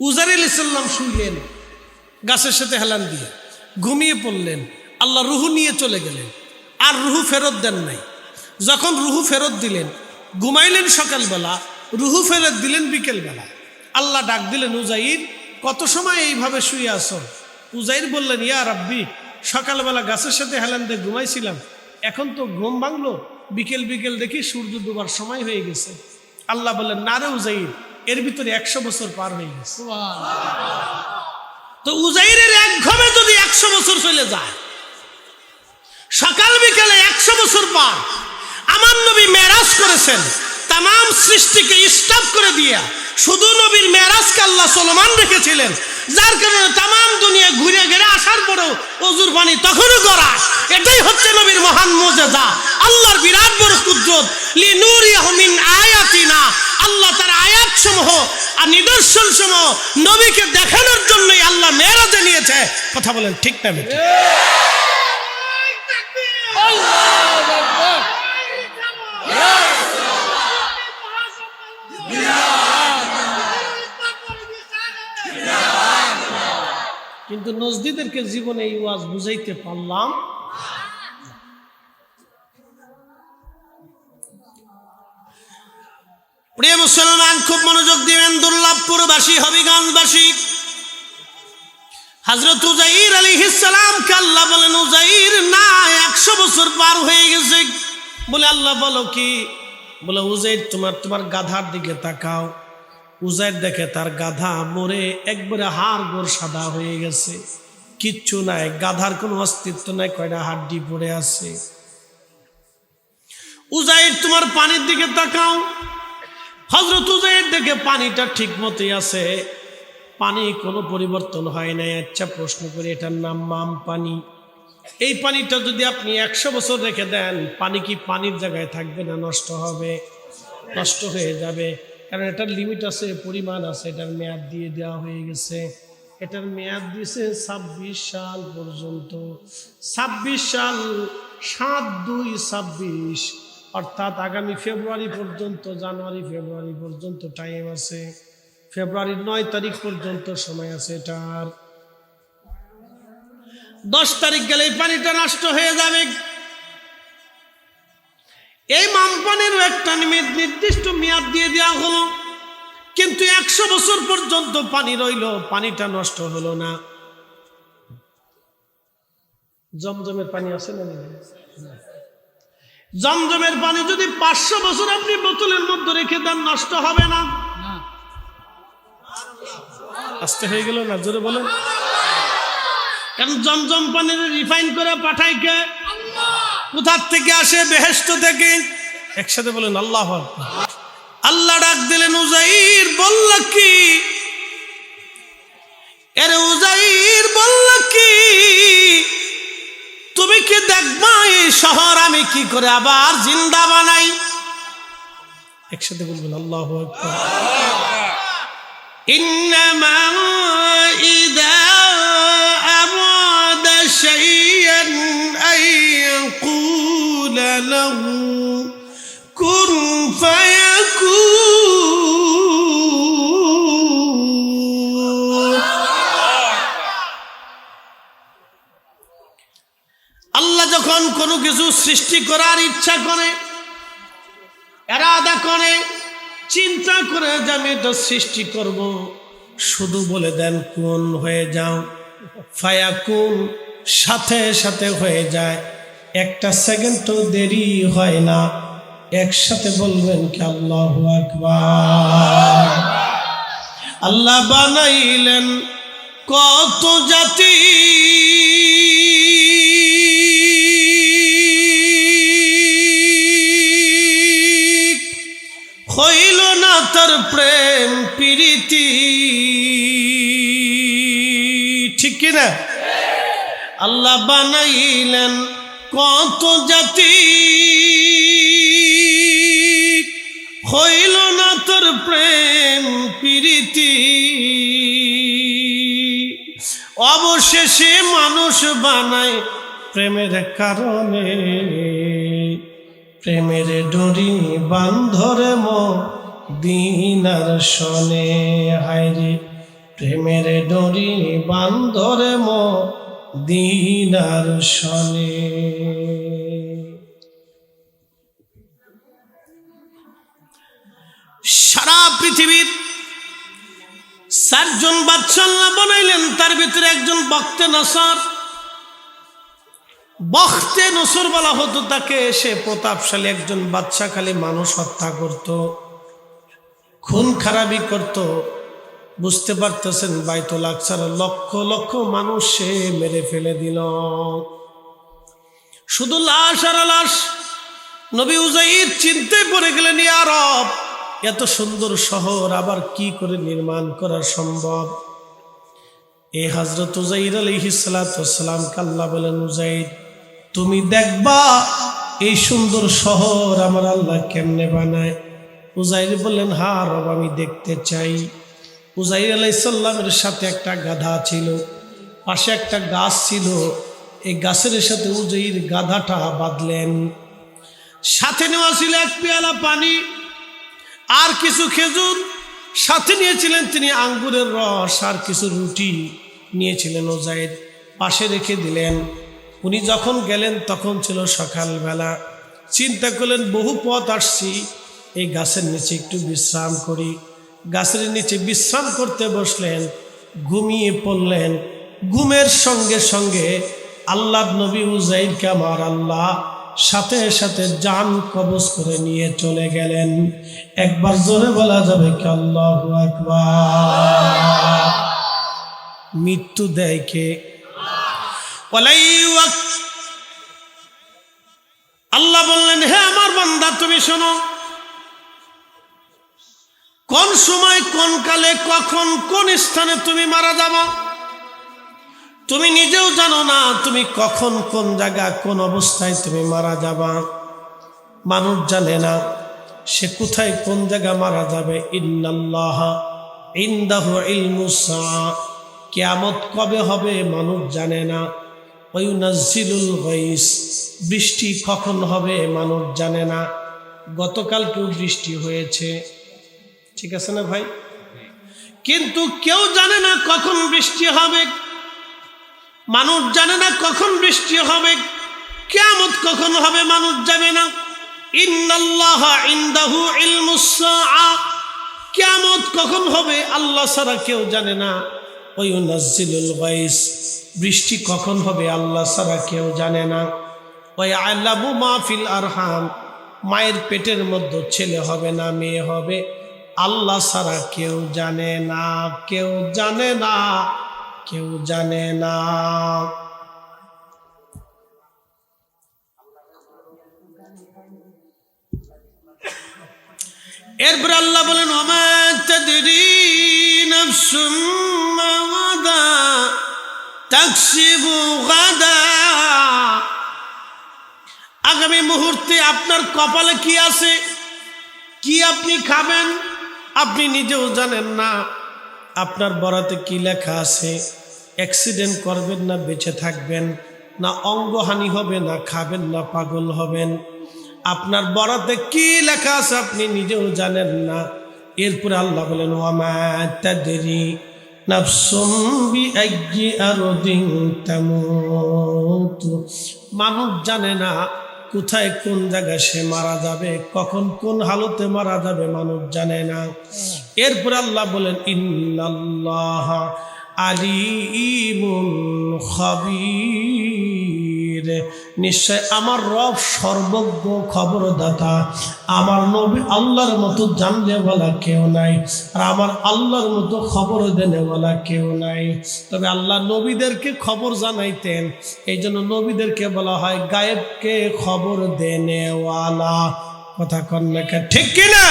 উজাইর আলাইহিস সালাম শুইলেন গাছের সাথে হেলান দিয়ে, ঘুমিয়ে পড়লেন। আল্লাহ রুহু নিয়ে চলে গেলেন, আর রুহু ফেরত দেন নাই। যখন রুহু ফেরত দিলেন, ঘুমাইলেন সকালবেলা, রুহু ফেরত দিলেন বিকেলবেলা। আল্লাহ ডাক দিলেন, উজাইর কত সময় এইভাবে শুয়ে আসো? উজাইর বললেন, ইয়া রাব্বি, সকালবেলা গাছের সাথে হেলান দিয়ে ঘুমাইছিলাম, এখন তো ঘুম ভাঙলো, বিকেল বিকেল দেখি সূর্য ডুবার সময় হয়ে গেছে। আল্লাহ বললেন, না রে উজাইর, এর ভিতরে 100 বছর পার হয়ে গেছে। তো উজাইরের এক ঘুমে যদি 100 বছর চলে যায়, সকাল বিকালে 100 বছর পার। আমার নবী মেরাজ করেছেন, তাম সৃষ্টিকে স্টপ করে দিয়া শুধু নবীর মেরাজকে আল্লাহ চলমান রেখেছিলেন, যার কারণে তাম দুনিয়া ঘুরে ঘিরে আসার পরেও অজুর পানি তখনও গড়ায়। এটাই হচ্ছে নবীর মহান মুজিজা, আল্লাহর বিরাট বড় কুদরত। লিনুরিয়াহু মিন আয়াতিনা, আল্লাহ তার আয়াত সমূহ আর নিদর্শন সমূহ নবীকে দেখানোর জন্যই আল্লাহ মেরাজে নিয়েছে। কথা বলেন ঠিক না বেঠিক? কিন্তু নজদিদেরকে জীবনে এই ওয়াজ বুঝাইতে পারলাম। প্রিয় মুসলমান, খুব মনোযোগ দিবেন। দুর্লভপুরবাসী, হবিগঞ্জবাসী, হযরত উজাইর আলাইহিস সালামকে আল্লাহ বলেন, উজাইর না, 100 বছর পার হয়ে গেছে। বলে আল্লাহ বলো কি? বলে উজাইর তোমার গাধার দিকে তাকাও। উজাইর দেখে তার গাধা মরে একবারে হাড় গোড় সাদা হয়ে গেছে, কিচ্ছু নাই, গাধার কোনো অস্তিত্ব নাই, কয়টা হাড্ডি পড়ে আছে। উজাইর তোমার পানির দিকে তাকাও। হযরত উজাইর দেখে পানিটা ঠিক মতোই আছে, পানি কোনো পরিবর্তন হয় নাই। আচ্ছা প্রশ্ন করি, এটার নাম মাম পানি। এই পানিটা যদি আপনি 100 বছর রেখে দেন, পানি কি পানির জায়গায় থাকবে না নষ্ট হবে? নষ্ট হয়ে যাবে, কারণ এটার লিমিট আছে, পরিমাণ আছে, এটার মেয়াদ দিয়ে দেওয়া হয়ে গেছে। এটার মেয়াদ দিয়েছে 26 সাল পর্যন্ত। 26 সাল, 7-2-26, অর্থাৎ আগামী ফেব্রুয়ারি পর্যন্ত, জানুয়ারি ফেব্রুয়ারি পর্যন্ত টাইম আছে। ফেব্রুয়ারির 9 তারিখ পর্যন্ত সময় আছে এটার। 10 তারিখ গেলে এই পানিটা নষ্ট হয়ে যাবে। এই মামপানিরও একটা নির্দিষ্ট মেয়াদ দিয়ে দেওয়া হলো, কিন্তু 100 বছর পর্যন্ত পানি রইল, পানিটা নষ্ট হলো না। জমজমের পানি আছে না? জমজমের পানি যদি 500 বছর আপনি বোতলের মধ্যে রেখে দেন, নষ্ট হবে না? আস্তে হয়ে গেল না, জোরে বলেন। কারণ জমজম পানির রিফাইন করে পাঠায় কে? কোথার থেকে আসে? বেহেশত থেকে। একসাথে বলেন আল্লাহু আকবার। আল্লাহ ডাক দিলেন, উজাইর বলল কি? এরে উজাইর বলল কি? তুমি কি দেখবা এই শহর আমি কি করে আবার জিন্দা বানাই? একসাথে বলবেন আল্লাহু আকবার। ইন্নামা ইযা আরাদা শাইআন আইয়াকুলা লাহু কুন ফায়াকুন। আল্লাহ যখন কোনো কিছু সৃষ্টি করার ইচ্ছা করে, ইরাদা করে, চিন্তা করে যে আমি এটা সৃষ্টি করব, শুধু বলে দেন কোন হয়ে যাও, ফায়াকুন, সাথে সাথে হয়ে যায়, একটা সেকেন্ডও দেরি হয় না। একসাথে বলবেন কি আল্লাহু আকবার। আল্লাহ বানাইলেন কত জাতি, হইল না তার প্রেম প্রীতি, ঠিক কিনা? আল্লাহ বানাইলেন কত জাতি, হইল না তার প্রেম প্রীতি, অবশেষে মানুষ বানায় প্রেমের কারণে, প্রেমের ডোরি বান্ধরে মদিনার শনে। হায়রে প্রেমের ডরি বান্দরে মদিনার শনে। সারা পৃথিবীর 4 জন বাদশা আল্লাহ বানাইলেন, তার ভিতরে একজন বখতে নসর। বখতে নসর বলা হতো তাকে। সে প্রতাপশালী একজন বাদশা, খালি মানুষ হত্যা করত, খুন খারাপি করত। বুঝতে পারতেছেন, বাইতুল আকসার লক্ষ লক্ষ মানুষ সে মেরে ফেলে দিল। শুধু লাশ আর লাশ। নবী উজাইর চিন্তায় পড়ে গেলেন, ইয়া রব, এত সুন্দর শহর আবার কি করে নির্মাণ করা সম্ভব? এই হযরত উজাইর আলাইহিস সালাতু ওয়াস সালাম আল্লাহ বলেন, উজাইর তুমি দেখবা এই সুন্দর শহর আমার আল্লাহ কেমনে বানায়। উজাইর বললেন, হ্যাঁ রব, আমি দেখতে চাই। উজাইর আলাইহিস সালামের সাথে একটা গাধা ছিল, পাশে একটা গাছ ছিল। এই গাছের সাথে উজাইর গাধাটা বাঁধলেন। সাথে নেওয়া ছিল 1 পেয়ালা পানি আর কিছু খেজুর। সাথে নিয়েছিলেন তিনি আঙ্গুরের রস আর কিছু রুটি নিয়েছিলেন। উজাইর পাশে রেখে দিলেন। উনি যখন গেলেন তখন ছিল সকালবেলা। চিন্তা করলেন, বহু পথ আসছি, এই গাছের নিচে একটু বিশ্রাম করি। গাছের নিচে বিশ্রাম করতে বসলেন, ঘুমিয়ে পড়লেন। ঘুমের সঙ্গে সঙ্গে আল্লাহর নবী উজাইরকে আমার আল্লাহ সাথে সাথে জান কবজ করে নিয়ে চলে গেলেন। একবার জোরে বলা যাবে কি আল্লাহু আকবার? মৃত্যু দেয় কে? আল্লাহ বললেন, হে আমার বান্দা, তুমি শোনো, কোন সময়, কোন কালে, কখন, কোন স্থানে তুমি মারা যাবা তুমি নিজেও জানো না। তুমি কখন, কোন জায়গা, কোন অবস্থায় তুমি মারা যাবা মানুষ জানে না। সে কোথায়, কোন জায়গা মারা যাবে। ইন্নাল্লাহা ইনদাহু ইলমুস সাআ, কিয়ামত কবে হবে মানুষ জানে না। ওয়ায়ুনাজ্জিলুল গায়স, বৃষ্টি কখন হবে মানুষ জানে না। গতকালকেও বৃষ্টি হয়েছে, ঠিক আছে না ভাই? কিন্তু কেউ জানে না কখন বৃষ্টি হবে। মানুষ জানে না কখন বৃষ্টি হবে। কিয়ামত কখন হবে মানুষ জানে না। ইন্নাল্লাহা ইনদাহু ইলমুস সাআ, কিয়ামত কখন হবে আল্লাহ ছাড়া কেউ জানে না। ওয়ায়ুনাজ্জিলুল গায়স, বৃষ্টি কখন হবে আল্লাহ ছাড়া কেউ জানে না। ওয়ায়ালামু মা ফিল আরহাম, মায়ের পেটের মধ্যে ছেলে হবে না মেয়ে হবে আল্লাহ ছাড়া কেউ জানে না, কেউ জানে না, কেউ জানে না। এরপর আল্লাহ বলেন, ওমা তাদরি নাফসুম মাযা তাকসিবু গাদা, আগামী মুহূর্তে আপনার কপালে কি আছে, কি আপনি খাবেন আপনি নিজেও জানেন না। আপনার বরাতে কি লেখা আছে, অ্যাক্সিডেন্ট করবেন না বেঁচে থাকবেন, না অঙ্গহানি হবে, না খাবেন না পাগল হবেন। আপনার বরাতে কি লেখা আছে আপনি নিজেও জানেন না। এরপরে আল্লাহ বলেন, ওয়ামা তাদরি নাফসুম বিআইয়ি আরদিন তামুত, মানুষ জানে না কোথায়, কোন জায়গায় সে মারা যাবে, কখন, কোন হালতে মারা যাবে মানুষ জানে না। এরপর আল্লাহ বলেন, ইন্নাল্লাহা আলিমুন খাবীর, নিশ্চয় আমার রব সর্বজ্ঞ খবরদাতা। আমার নবী আল্লাহর মতো জানলে বলা কেউ নাই, আর আমার আল্লাহর মতো খবর দেনে বলা কেউ নাই। তবে আল্লাহ নবীদেরকে খবর জানাইতেন, এই জন্য নবীদেরকে বলা হয় গায়েবকে খবর দেনেওয়ালা। কথা কন না, ঠিক কিনা?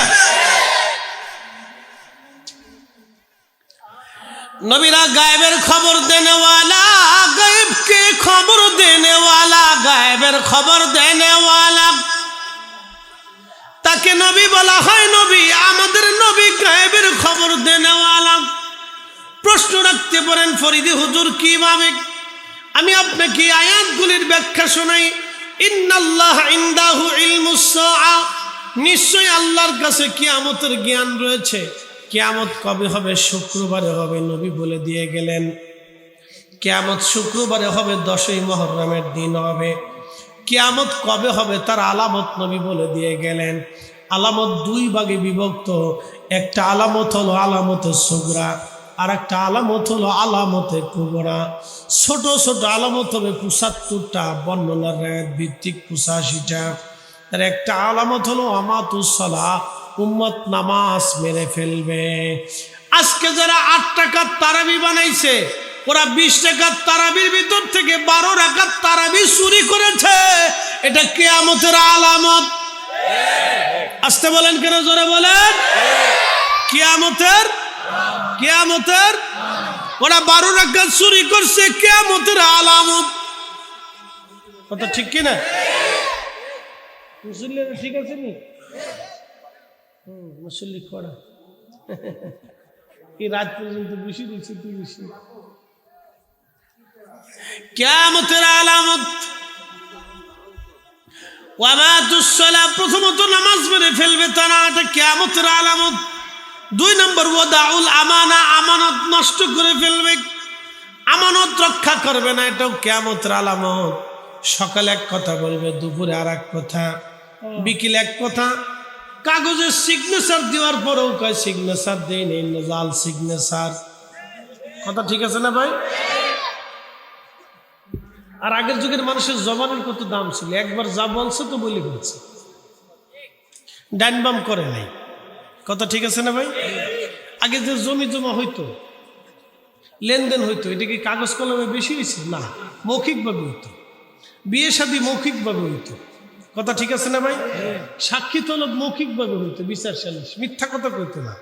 নবীরা গায়েবের খবর দেনেওয়ালা, গায়েবকে খবর দেনেওয়ালা, গায়েবের খবর দেনেওয়ালা, তাকে নবী বলা হয়। নবী, আমাদের নবী গায়েবের খবর দেনেওয়ালা। প্রশ্ন রাখতে পারেন, ফরিদি হুজুর কিভাবে? আমি আপনাকে আয়াতগুলির ব্যাখ্যা শোনাই। ইন্নাল্লাহা ইনদাহু ইলমুস সাআ, নিশ্চয় আল্লাহর কাছে কিয়ামতের জ্ঞান রয়েছে। কিয়ামত কবে হবে? শুক্রবারে হবে। নবী বলে দিয়ে গেলেন কিয়ামত শুক্রবারে হবে, 10ই মুহররমের দিন হবে। কিয়ামত কবে হবে তার আলামত নবী বলে দিয়ে গেলেন। আলামত 2 ভাগে বিভক্ত। একটা আলামত হলো আলামতে সুগরা, আর একটা আলামত হলো আলামতে কুবরা। ছোট ছোট আলামত হবে 75টা, বর্ণনার রায়াত ভিত্তিক 85টা। আর একটা আলামত হলো আমাতুস সালাহ, উম্মত নামাজ মেরে ফেলবে। আজকে যারা 8 টাকার তারাবি বানাইছে, ওরা 20 টাকার তারাবির ভিতর থেকে 12 রাকাত তারাবি চুরি করেছে। এটা কিয়ামতের আলামত। আসতে বলেন কেন, জোরে বলেন। কিয়ামতের ওরা 12 রাকাত চুরি করছে, কিয়ামতের আলামত। কথা ঠিক কিনা? মুসল্লিরা ঠিক আছে নি? মুসল্লি করা এই রাত পর্যন্ত বেশি দিচ্ছি, তুই বেশি। কিয়ামতের আলামত ওয়ামাতুস সালাহ, প্রথমত নামাজ মেরে ফেলবে তারা, এটা কিয়ামতের আলামত। 2 নম্বর ওয়াদাউল আমানা, আমানত নষ্ট করে ফেলবে, আমানত রক্ষা করবে না, এটাও কিয়ামতের আলামত। সকালে এক কথা বলবে, দুপুরে আর এক কথা, বিকেলে এক কথা। কাগজের সিগনেচার দেওয়ার পরেও কয় সিগনেচার দেই নেই, জাল সিগনেচার। কথা ঠিক আছে না ভাই? আর আগের যুগের মানুষের জবানের কত দাম ছিল, একবার যা বলছে তো বলে ফেলছে, ডাইন বাম করে নাই। কথা ঠিক আছে না ভাই? আগে যে জমি জমা হইতো, লেনদেন হইতো, এটা কি কাগজ কলমে বেশি হয়েছে? না, মৌখিকভাবে হইতো। বিয়ে শাদী মৌখিকভাবে হইতো। কথা ঠিক আছে না ভাই? সাক্ষী তলব মৌখিকভাবে হইতো, বিচার সালিশ মিথ্যা কথা কইতো না।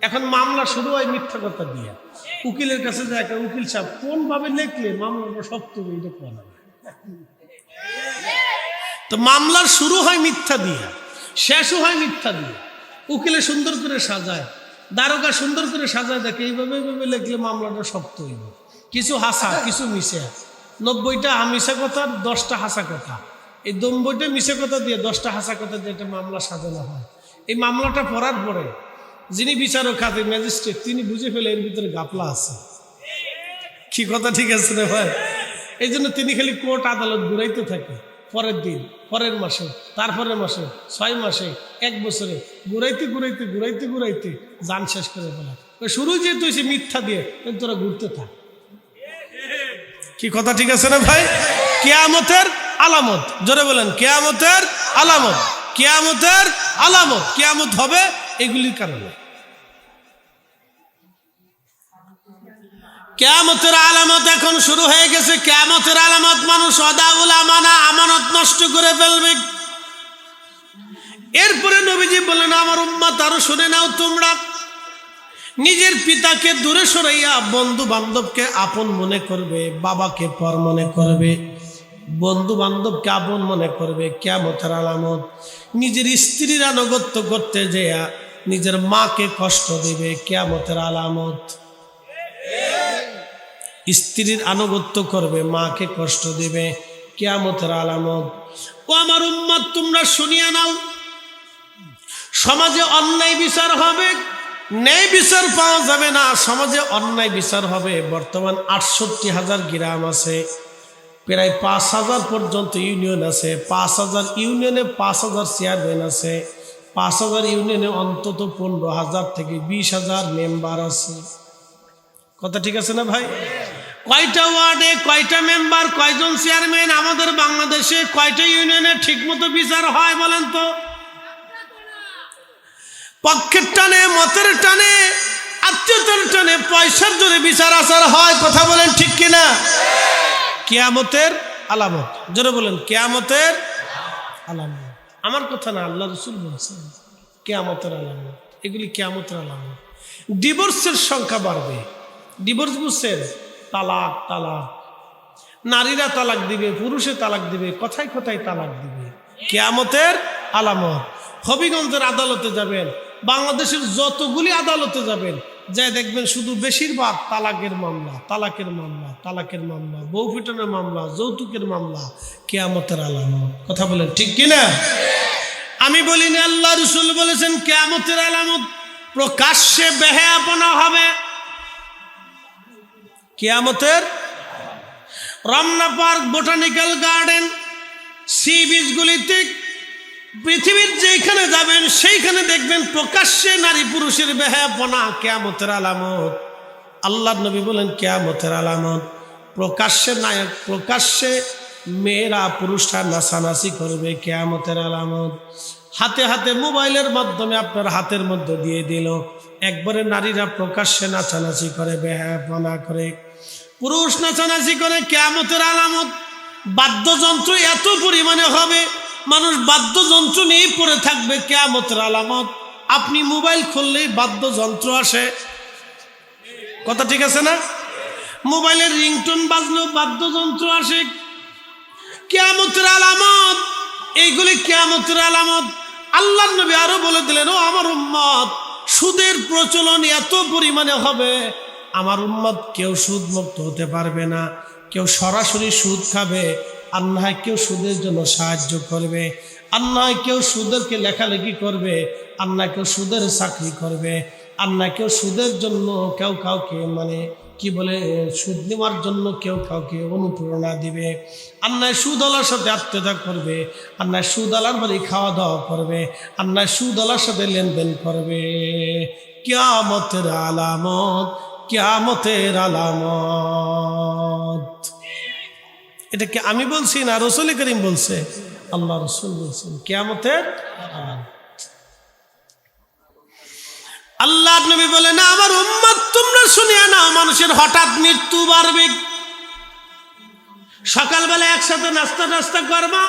এখন মামলা শুরু হয় মিথ্যা কথা দিয়ে। উকিলের কাছে যায়, উকিল সাহেব কোন ভাবে লেখলে মামলাটা সত্য হবে, এটা কোন? তো মামলার শুরু হয় মিথ্যা দিয়ে, শেষও হয় মিথ্যা দিয়ে। উকিলে সুন্দর করে সাজায়, দারোগা সুন্দর করে সাজায়, দেখে এইভাবে এইভাবে লেখলে মামলাটা শক্ত হইব। কিছু হাসা, কিছু মিশে। 90টা মিশা কথা, 10টা হাসা কথা। এই 90টা মিশে কথা দিয়ে 10টা হাসা কথা দিয়ে একটা মামলা সাজানো হয়। এই মামলাটা পড়ার পরে যিনি বিচারক হাতে ম্যাজিস্ট্রেট, তিনি বুঝে ফেলে এর ভিতরে গাপলা আছে। কি কথা ঠিক আছে রে ভাই? এই জন্য তিনি খালি কোর্ট আদালত ঘুরাইতে থাকে। পরের দিন, পরের মাসে, তারপরের মাসে, 6 মাসে, 1 বছরে ঘুরাইতে ঘুরাইতে ঘুরাইতে ঘুরাইতে জান শেষ করে ফেলা। শুরু যেহেতু হয়েছে মিথ্যা দিয়ে, তোরা ঘুরতে থাক। কি কথা ঠিক আছে না ভাই? কিয়ামতের আলামত, জোরে বলেন। কিয়ামতের আলামত, কিয়ামতের আলামত। কিয়ামত হবে এগুলির কারণে। কিয়ামতের আলামত এখন শুরু হয়ে গেছে। কিয়ামতের আলামত, মানুষ ওয়াদাউল আমানা, আমানত নষ্ট করে ফেলবে। এরপরে নবীজি বলেন, আমার উম্মত আরো শুনে নাও, তোমরা নিজের পিতাকে দূরে সরাইয়া বন্ধু বান্ধবকে আপন মনে করবে, বাবাকে পর মনে করবে, বন্ধু বান্ধবকে আপন মনে করবে। কিয়ামতের আলামত, নিজের স্ত্রীর আনুগত্য করতে যেয়া নিজের মাকে কষ্ট দেবে। কিয়ামতের আলামত, স্ত্রীর আনুগত্য করবে, মাকে কষ্ট দেবে। কিয়ামতের আলামত। ও আমার উম্মত, তোমরা শুনিয়া নাও, সমাজে অন্যায় বিচার হবে, ন্যায় বিচার পাওয়া যাবে না। সমাজে অন্যায় বিচার হবে। বর্তমান 68,000 গ্রাম আছে, প্রায় 5,000 পর্যন্ত ইউনিয়ন আছে। 5,000 ইউনিয়নে 5,000 চেয়ারম্যান আছে। 5,000 ইউনিয়নে অন্তত 15,000 থেকে 20,000 মেম্বার আছে। কথা ঠিক আছে না ভাই? কয়টা ওয়ার্ডে কয়টা মেম্বার, কয়জন চেয়ারম্যান? আমাদের বাংলাদেশে কয়টা ইউনিয়নে ঠিক মতো বিচার হয় বলেন তো? পক্ষের টানে, মতের টানে, আত্মীয়তার টানে, পয়সার জোরে বিচার আচার হয়। কথা বলেন ঠিক কিনা? কিয়ামতের আলামত, জোরে বলেন। কিয়ামতের আলামত আমার কথা না, আল্লাহ রাসূল বলছেন কিয়ামতের আলামত। এগুলি কিয়ামতের আলামত। ডিভোর্সের সংখ্যা বাড়বে। ডিভোর্স বুঝছেন? তালাক, তালাক, নারীরা তালাক দিবে, পুরুষে তালাক দিবে, কথায় কথায় তালাক দিবে। কিয়ামতের আলামত। হবিগঞ্জের আদালতে যাবেন, বাংলাদেশের যতগুলি আদালতে যাবেন, যাই দেখবেন শুধু বেশিরভাগ তালাকের মামলা, তালাকের মামলা, তালাকের মামলা, বউ পিটানোর মামলা, যৌতুকের মামলা। কিয়ামতের আলামত। কথা বলেন ঠিক কিনা? আমি বলিনি, আল্লাহ রাসূল বলেছেন কিয়ামতের আলামত। প্রকাশ্যে বেহায়াপনা হবে কিয়ামতের। Ramna park, botanical garden, sea বিচগুলিতে, পৃথিবীর যেখানে যাবেন সেইখানে দেখবেন প্রকাশ্যে নারী পুরুষের বেহায়াপনা কিয়ামতের আলামত। আল্লাহর নবী বলেন কিয়ামতের আলামত প্রকাশ্যে মেয়েরা পুরুষরা নাচানাচি করবে কিয়ামতের আলামত। হাতে হাতে মোবাইলের মাধ্যমে আপনার হাতের মধ্যে দিয়ে দিল, একবারে নারীরা প্রকাশ্যে নাচানাচি করে, বেহায়াপনা করে, পুরুষ নাচানাচি করে কিয়ামতের আলামত। বাদ্যযন্ত্র এত পরিমাণে হবে, মানুষ বাদ্যযন্ত্র নিয়ে পড়ে থাকবে কিয়ামতের আলামত। আপনি মোবাইল খুললেই বাদ্যযন্ত্র আসে, কথা ঠিক আছে না? মোবাইলের রিংটোন বাজলেও বাদ্যযন্ত্র আসে, কিয়ামতের আলামত। এইগুলি কিয়ামতের আলামত। আল্লাহর নবী আরো বলে দিলেন, ও আমার উম্মত, সুদের প্রচলন এত পরিমাণে হবে, আমার উম্মত কেউ সুদ মুক্ত হতে পারবে না। কেউ সরাসরি সুদ খাবে, আর না হয় কেউ সুদের জন্য সাহায্য করবে, আর না হয় কেউ সুদেরকে লেখালেখি করবে, আর না কেউ সুদের চাকরি করবে, আর না কেউ সুদের জন্য কেউ কাউকে কি বলে সুদ নেওয়ার জন্য কেউ কাউকে অনুপ্রেরণা দিবে, আর না সুদওয়ালার সাথে আত্মীয়তা করবে, আর না সুদওয়ালার বাড়ি খাওয়া দাওয়া করবে, আর না সুদওয়ালার সাথে লেনদেন করবে। কিয়ামতের আলামত, কিয়ামতের আলামত। এটা কি আমি বলছি না রাসূল করিম বলছে? আল্লাহ রাসূল বলছেন কিয়ামতের আলামত। আল্লাহ নবী বলেন, আমার উম্মত তোমরা শুনিয়া নাও, মানুষের হঠাৎ মৃত্যু বাড়বে। সকালবেলা একসাথে নাস্তা করবা,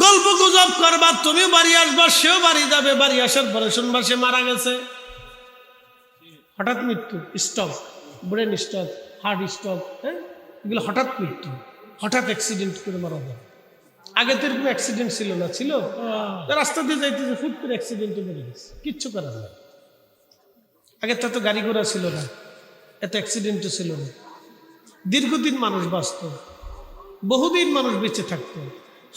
গল্প গুজব করবা, তুমিও বাড়ি আসবা, সেও বাড়ি যাবে, বাড়ি আসার পরে শুনবা সে মারা গেছে। হঠাৎ মৃত্যু, stroke, brain stroke, heart stroke, হ্যাঁ, এগুলো হঠাৎ মৃত্যু, হঠাৎ অ্যাক্সিডেন্ট করে মারা যায়। আগে তো এরকম অ্যাক্সিডেন্ট ছিল না, ছিল রাস্তা দিয়ে যাইতেছে, ফুট করে অ্যাক্সিডেন্টে মরে গেছে, কিচ্ছু করার না। আগে তো এত গাড়ি ঘোড়া ছিল না, এত অ্যাক্সিডেন্টও ছিল না। দীর্ঘদিন মানুষ বাঁচত, বহুদিন মানুষ বেঁচে থাকতো,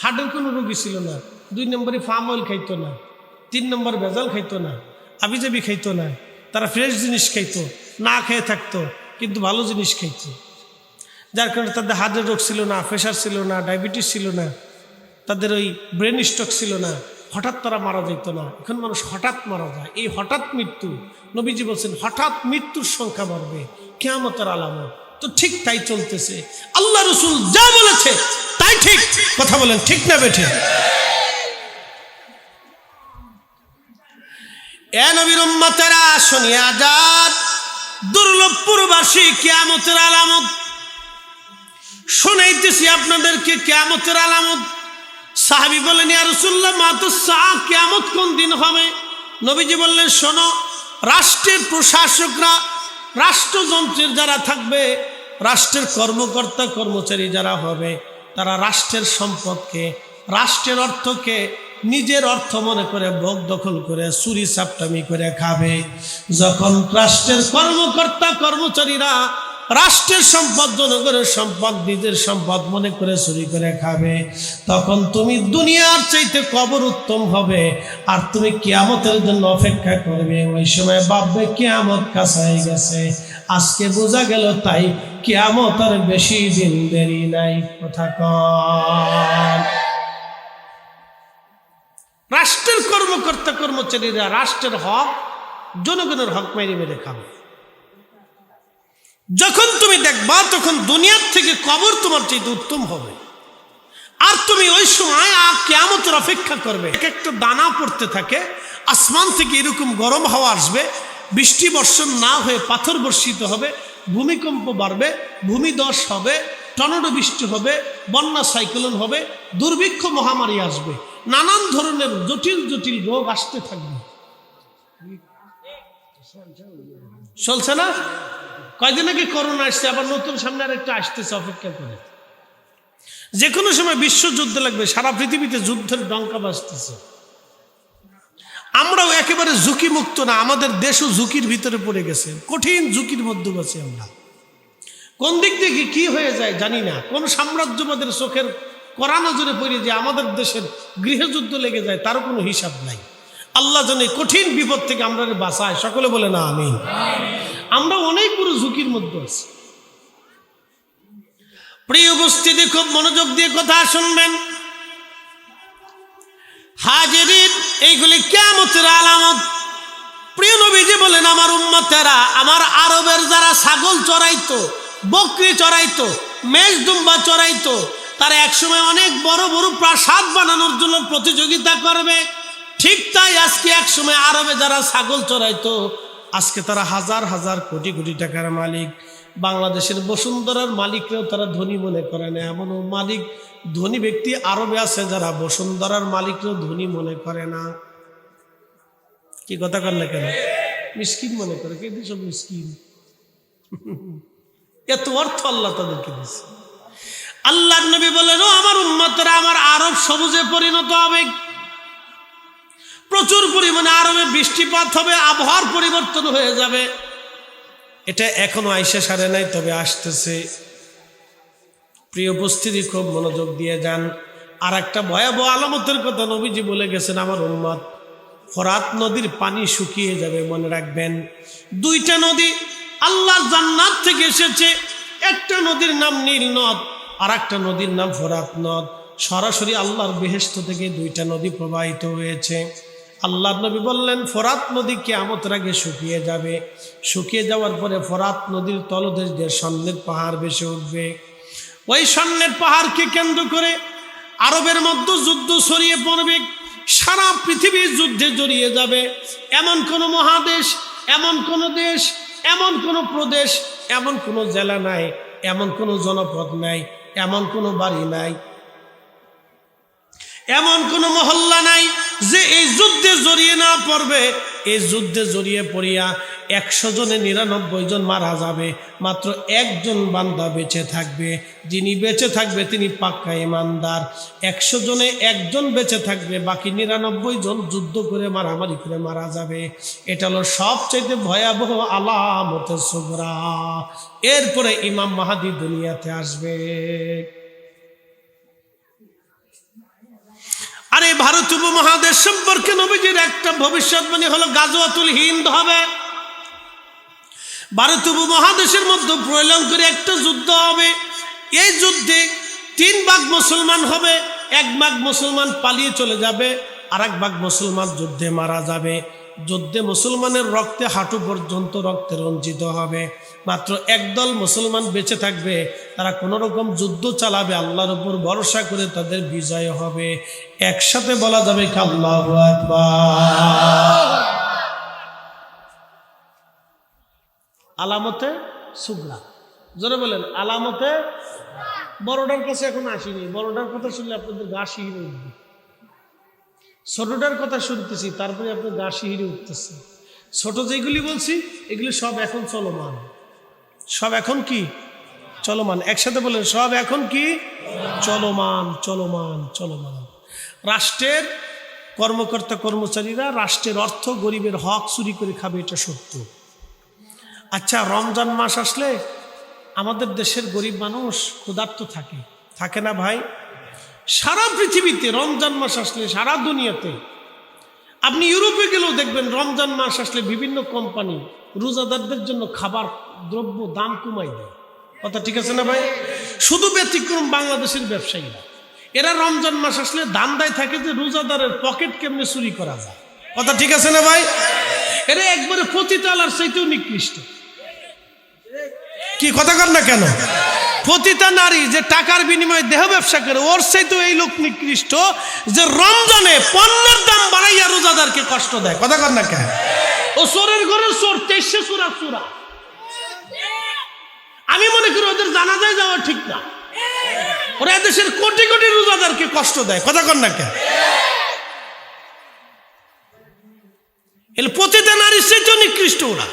হার্টের কোনো রোগী ছিল না। 2 নম্বরে ফার্ম অয়েল খাইতো না, 3 নম্বর ভেজাল খাইতো না, আবিজাবি খাইতো না, তারা ফ্রেশ জিনিস খাইতো, না খেয়ে থাকতো, কিন্তু ভালো জিনিস খাইতো। যার কারণে তাদের হার্টের রোগ ছিল না, প্রেশার ছিল না, ডায়াবেটিস ছিল না, তাদের ওই ব্রেন স্ট্রোক ছিল না, হঠাৎ তারা মারা যেত না। এখন মানুষ হঠাৎ মারা যায়। এই হঠাৎ মৃত্যু, নবীজি বলছেন হঠাৎ মৃত্যুর সংখ্যা বাড়বে, কিয়ামতের আলামত। তো ঠিক তাই চলতেছে, আল্লাহ রাসূল যা বলেছে তাই ঠিক। কথা বলেন ঠিক না বেঠে? এ নবীর উম্মতেরা শুনিয়া যান, দুর্লভপুরবাসী কিয়ামতের আলামত শোনাইতেছি আপনাদেরকে, কিয়ামতের আলামত। সাহাবী বললেন, ইয়া রাসূলুল্লাহ, মাতুস সাআ, কিয়ামত কোন দিন হবে? নবীজি বললেন, শোনো, রাষ্ট্রের প্রশাসকরা, রাষ্ট্রযন্ত্রের যারা থাকবে, রাষ্ট্রের কর্মকর্তা কর্মচারী যারা হবে, তারা রাষ্ট্রের সম্পদকে, রাষ্ট্রের অর্থকে নিজের অর্থ মনে করে ভোগ দখল করে চুরি চাপটামি করে খাবে। যখন রাষ্ট্রের কর্মকর্তা কর্মচারীরা রাষ্ট্রের সম্পদ, জনগণের সম্পদ নিজের সম্পদ মনে করে চুরি করে খাবে, তখন তুমি দুনিয়ার চাইতে কবর উত্তম হবে, আর তুমি কিয়ামতের জন্য অপেক্ষা করবে। ওই সময় ভাববে কিয়ামত কাছাই গেছে। আজকে বোঝা গেল তাই কিয়ামত আর বেশি দিন দেরি নাই। কথা কন। রাষ্ট্রের কর্মকর্তা কর্মচারীরা রাষ্ট্রের হক, জনগণের হক মেরে মেরে খাবে। যখন তুমি দেখবা তখন দুনিয়ার থেকে কবর তোমার চাইতে উত্তম হবে। আর তুমি ওই সময় কিয়ামতের অপেক্ষা করবে। এক একটা দানা পড়তে থাকে, আসমান থেকে এরকম গরম হাওয়া আসবে, বৃষ্টি বর্ষণ না হয়ে পাথর বর্ষিত হবে, ভূমিকম্প বাড়বে, ভূমিধস হবে, টর্নেডো বৃষ্টি হবে, বন্যা সাইক্লোন হবে, দুর্ভিক্ষ মহামারী আসবে, নানান ধরনের জটিল জটিল রোগ আসতে থাকবে। চলছে না? কয়দিন আগে করোনা আসছে, আবার নতুন সামনে আর একটা আসতেছে, অপেক্ষা করে। যে কোনো সময় বিশ্বযুদ্ধ লাগবে, সারা পৃথিবীতে যুদ্ধের ডঙ্কা বাজতেছে। আমরাও একেবারে ঝুঁকি মুক্ত না, আমাদের দেশও ঝুঁকির ভিতরে পড়ে গেছে, কঠিন ঝুঁকির মধ্যে আছি আমরা। কোন দিক থেকে কি হয়ে যায় জানি না, কোন সাম্রাজ্যবাদের চোখের কড়া নজরে পড়ে যে আমাদের দেশের গৃহযুদ্ধ লেগে যায়, তারও কোনো হিসাব নাই। আল্লাহ যেন এই কঠিন বিপদ থেকে আমরা বাঁচায়, সকলে বলে না আমিন। আমরা অনেক বড় ঝুঁকির মধ্যে আছি। প্রিয় উপস্থিতি, খুব মনোযোগ দিয়ে কথা শুনবেন। হাজিরিন, এইগুলি কিয়ামতের আলামত। প্রিয় নবীজি বলেন, আমার উম্মতেরা, আমার আরবের যারা ছাগল চড়াইতো, বকরি চড়াইতো, মেষ দুম্বা চড়াইতো, তারা একসময় অনেক বড় বড় প্রাসাদ বানানোর জন্য প্রতিযোগিতা করবে। ঠিক তাই আজকে একসময় আরবে যারা ছাগল চড়াইতো, আজকে তারা হাজার হাজার কোটি কোটি টাকার মালিক। বাংলাদেশের বসুন্ধরার মালিককেও তারা ধনী মনে করে না। এমনও মালিক, ধনী ব্যক্তি আরবে আছে যারা বসুন্ধরার মালিককেও ধনী মনে করে না। কি কথা কর না কেন? মিসকিন মনে করে। কে সব মিসকিন? এত অর্থ আল্লাহ তাদেরকে দিচ্ছে। আল্লাহর নবী বলেন, ও আমার উম্মতরা, আমার আরব সবুজে পরিণত হবে। প্রচুর পরিমাণে আরবে বৃষ্টিপাত হবে, আবহাওয়ার পরিবর্তন হয়ে যাবে। এটা এখনো আইসা সারে নাই, তবে আসতেছে। প্রিয় উপস্থিতি, খুব মনোযোগ দিয়ে যান। আর একটা ভয়াবহ আলামতের কথা নবীজি বলে গেছেন, আমার উম্মত, ফোরাত নদীর পানি শুকিয়ে যাবে। মনে রাখবেন, দুইটা নদী আল্লাহর জান্নাত থেকে এসেছে। একটা নদীর নাম নীল নদ, আর একটা নদীর নাম ফোরাত নদ। সরাসরি আল্লাহর বেহেশত থেকে দুইটা নদী প্রবাহিত হয়েছে। আল্লাহর নবী বললেন, ফোরাত নদী কিয়ামতের আগে শুকিয়ে যাবে। শুকিয়ে যাওয়ার পরে ফোরাত নদীর তলদেশ দিয়ে স্বর্ণের পাহাড় ভেসে উঠবে। ওই স্বর্ণের পাহাড়কে কেন্দ্র করে আরবের মধ্যে যুদ্ধ ছড়িয়ে পড়বে। সারা পৃথিবী যুদ্ধে জড়িয়ে যাবে। এমন কোনো মহাদেশ, এমন কোনো দেশ, এমন কোনো প্রদেশ, এমন কোনো জেলা নাই, এমন কোনো জনপদ নাই, এমন কোনো বাড়ি নাই, এমন কোনো মহল্লা নাই যে এই যুদ্ধে জড়িয়ে না পড়বে। এই যুদ্ধে জড়িয়ে পড়িয়া 100 জনে 99 জন মারা যাবে, মাত্র একজন বান্দা বেঁচে থাকবে। যিনি বেঁচে থাকবে তিনি পাক্কা ইমানদার। 100 জনে একজন বেঁচে থাকবে, বাকি 99 জন যুদ্ধ করে মারামারি করে মারা যাবে। এটা হলো সবচেয়ে ভয়াবহ আলামতে সুগরা। এরপরে ইমাম মাহদী দুনিয়াতে আসবে। আর এই ভারত উপমহাদেশ সম্পর্কে নবীজির একটা ভবিষ্যৎবাণী হলো, গাজওয়াতুল হিন্দ হবে। ভারত উপমহাদেশের মধ্যে প্রলয়ঙ্করী একটা যুদ্ধ হবে। এই যুদ্ধে 3 ভাগ মুসলমান হবে। 1 ভাগ মুসলমান পালিয়ে চলে যাবে, আর 1 ভাগ মুসলমান যুদ্ধে মারা যাবে। যুদ্ধে মুসলমানের রক্তে হাঁটু পর্যন্ত রক্তে রঞ্জিত হবে। মাত্র একদল মুসলমান বেঁচে থাকবে, তারা কোনো রকম যুদ্ধ চালাবে, আল্লাহর উপর ভরসা করে তাদের বিজয় হবে। একসাথে বলা যাবে আল্লাহু আকবার। আলামতে সুগরা, জোরে বলেন আলামতে। বড়টার কাছে এখন আসিনি, বড়টার কথা শুনলে আপনাদের গা শিহরে উঠবে। ছোটটার কথা শুনতেছি, তারপরে আপনার গা শিহরে উঠতেছে। ছোট যেগুলি বলছি এগুলি সব এখন চলমান। সব এখন কি চলমান? একসাথে বলেন, সব এখন কি চলমান, চলমান, চলমান। রাষ্ট্রের কর্মকর্তা কর্মচারীরা রাষ্ট্রের অর্থ গরিবের হক চুরি করে খাবে, এটা সত্য। আচ্ছা, রমজান মাস আসলে আমাদের দেশের গরিব মানুষ ক্ষুধার্ত থাকে, থাকে না ভাই? সারা পৃথিবীতে রমজান মাস আসলে, সারা দুনিয়াতে, আপনি ইউরোপে গেলেও দেখবেন রমজান মাস আসলে বিভিন্ন কোম্পানি রোজাদারদের জন্য খাবার দ্রব্য দাম কমাই দেয়। কথা ঠিক আছে না ভাই? শুধু ব্যতিক্রম বাংলাদেশের ব্যবসায়ীরা, এরা রমজান মাস আসলে ধান্দায় থাকে যে রোজাদারের পকেট কেমনে চুরি করা যায়। কথা ঠিক আছে না ভাই? এরা একবারে পতিতালার চাইতেও নিকৃষ্ট। কি কথা কর না কেন? পতিতা নারী যে টাকার বিনিময়ে দেহ ব্যবসা করে, ওর চাইতেও এই লোক নিকৃষ্ট যে রমজানে পণ্যের দাম বাড়াইয়া রোজাদারকে কষ্ট দেয়। কথা কর না কেন? ও চোরের ঘরে চোর, 23 চোরা চোরা। আমি মনে করি ওদের জানাজায় যাওয়া ঠিক না। ওরা দেশের কোটি কোটি রোজাদারকে কষ্ট দেয়। কথা কর না কেন? এর পতিতা নারীর চাইতেও নিকৃষ্ট ওরা।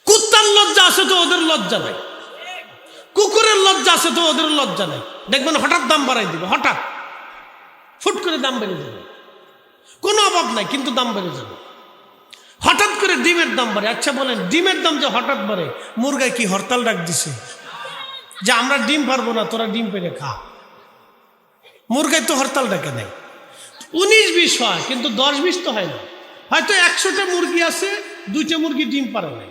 কুত্তার লজ্জা আছে তো ওদের লজ্জা নাই, কুকুরের লজ্জা আছে তো ওদের লজ্জা নাই। দেখবেন হঠাৎ দাম বাড়াই দিবে, হঠাৎ ফুট করে দাম বেড়ে যাবে, কোনো অভাব নাই কিন্তু দাম বেড়ে যাবে। হঠাৎ করে ডিমের দাম বাড়ে। আচ্ছা বলেন, ডিমের দাম যে হঠাৎ বাড়ে, মুরগায় কি হরতাল ডাক দিছে যে আমরা ডিম পারবো না, তোরা ডিম পেরে খা? মুরগায় তো হরতাল ডাকে নাই। 19-20 হয়, কিন্তু 10-20 তো হয় না। হয়তো 100টা মুরগি আছে, 2টা মুরগি ডিম পারে নাই,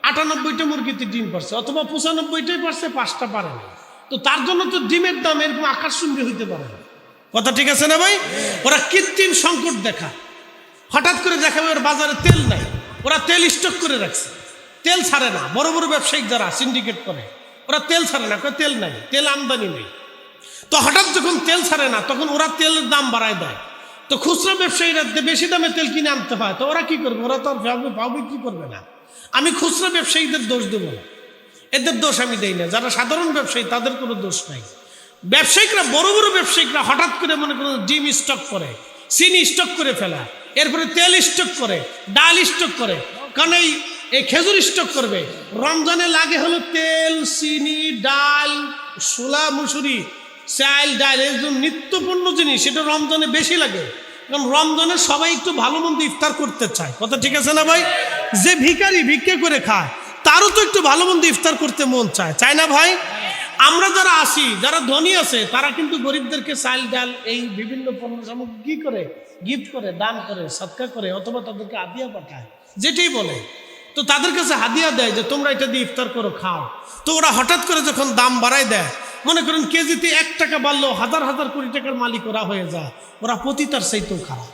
98টা মুরগিতে ডিম পারছে, অথবা 95টাই পারছে, 5টা পারে না। তো তার জন্য তো ডিমের দাম এরকম আকাশচুম্বী হইতে পারে না। কথা ঠিক আছে না ভাই? ওরা কৃত্রিম সংকট দেখা, হঠাৎ করে দেখাবে ওর বাজারে তেল নাই, ওরা তেল স্টক করে রাখছে, তেল ছাড়ে না। বড় বড় ব্যবসায়িক যারা সিন্ডিকেট করে, ওরা তেল ছাড়ে না, তেল নাই, তেল আমদানি নেই। তো হঠাৎ যখন তেল ছাড়ে না, তখন ওরা তেলের দাম বাড়ায় দেয়। তো খুচরা ব্যবসায়ীরা বেশি দামে তেল কিনে আনতে হয়, তো ওরা কি করবে? ওরা তো ভাও বিক্রি করবে না। আমি খুচরা ব্যবসায়ীদের দোষ দেবো না, এদের দোষ আমি দেই না। যারা সাধারণ ব্যবসায়ী তাদের কোনো দোষ নাই। ব্যবসায়িকরা, বড় বড় ব্যবসায়িকরা হঠাৎ করে মনে করেন ডিম স্টক করে, চিনি স্টক করে ফেলা, এরপরে তেল স্টক করে, ডাল স্টক করে। কারণ এই খেজুর স্টক করবে, রমজানে লাগে হলো তেল, চিনি, ডাল, ছোলা, মুসুরি, চাল, ডাল, এই যে নিত্যপূর্ণ জিনিস, এটা রমজানে বেশি লাগে। কারণ রমজানে সবাই একটু ভালো মন্দ ইফতার করতে চায়। কথা ঠিক আছে না ভাই? যে ভিখারি ভিক্ষে করে খায়, তারও তো একটু ভালো মন্দ ইফতার করতে মন চায়, চায় না ভাই? আমরা যারা আসি, যারা ধনী আছে, তারা কিন্তু গরিবদেরকে চাল, ডাল, এই বিভিন্ন পণ্য সামগ্রী কি করে, গিফট করে, দান করে, সৎকা করে, অথবা তাদেরকে হাদিয়া পাঠায়, যেটাই বলে। তো তাদের কাছে হাদিয়া দেয় যে তোমরা এটা দিয়ে ইফতার করো, খাও। তো ওরা হঠাৎ করে যখন দাম বাড়ায় দেয়, মনে করেন কেজিতে 1 টাকা বাড়লেও হাজার হাজার কোটি টাকার মালিক ওরা হয়ে যায়। ওরা পতিতার চাইতেও খারাপ।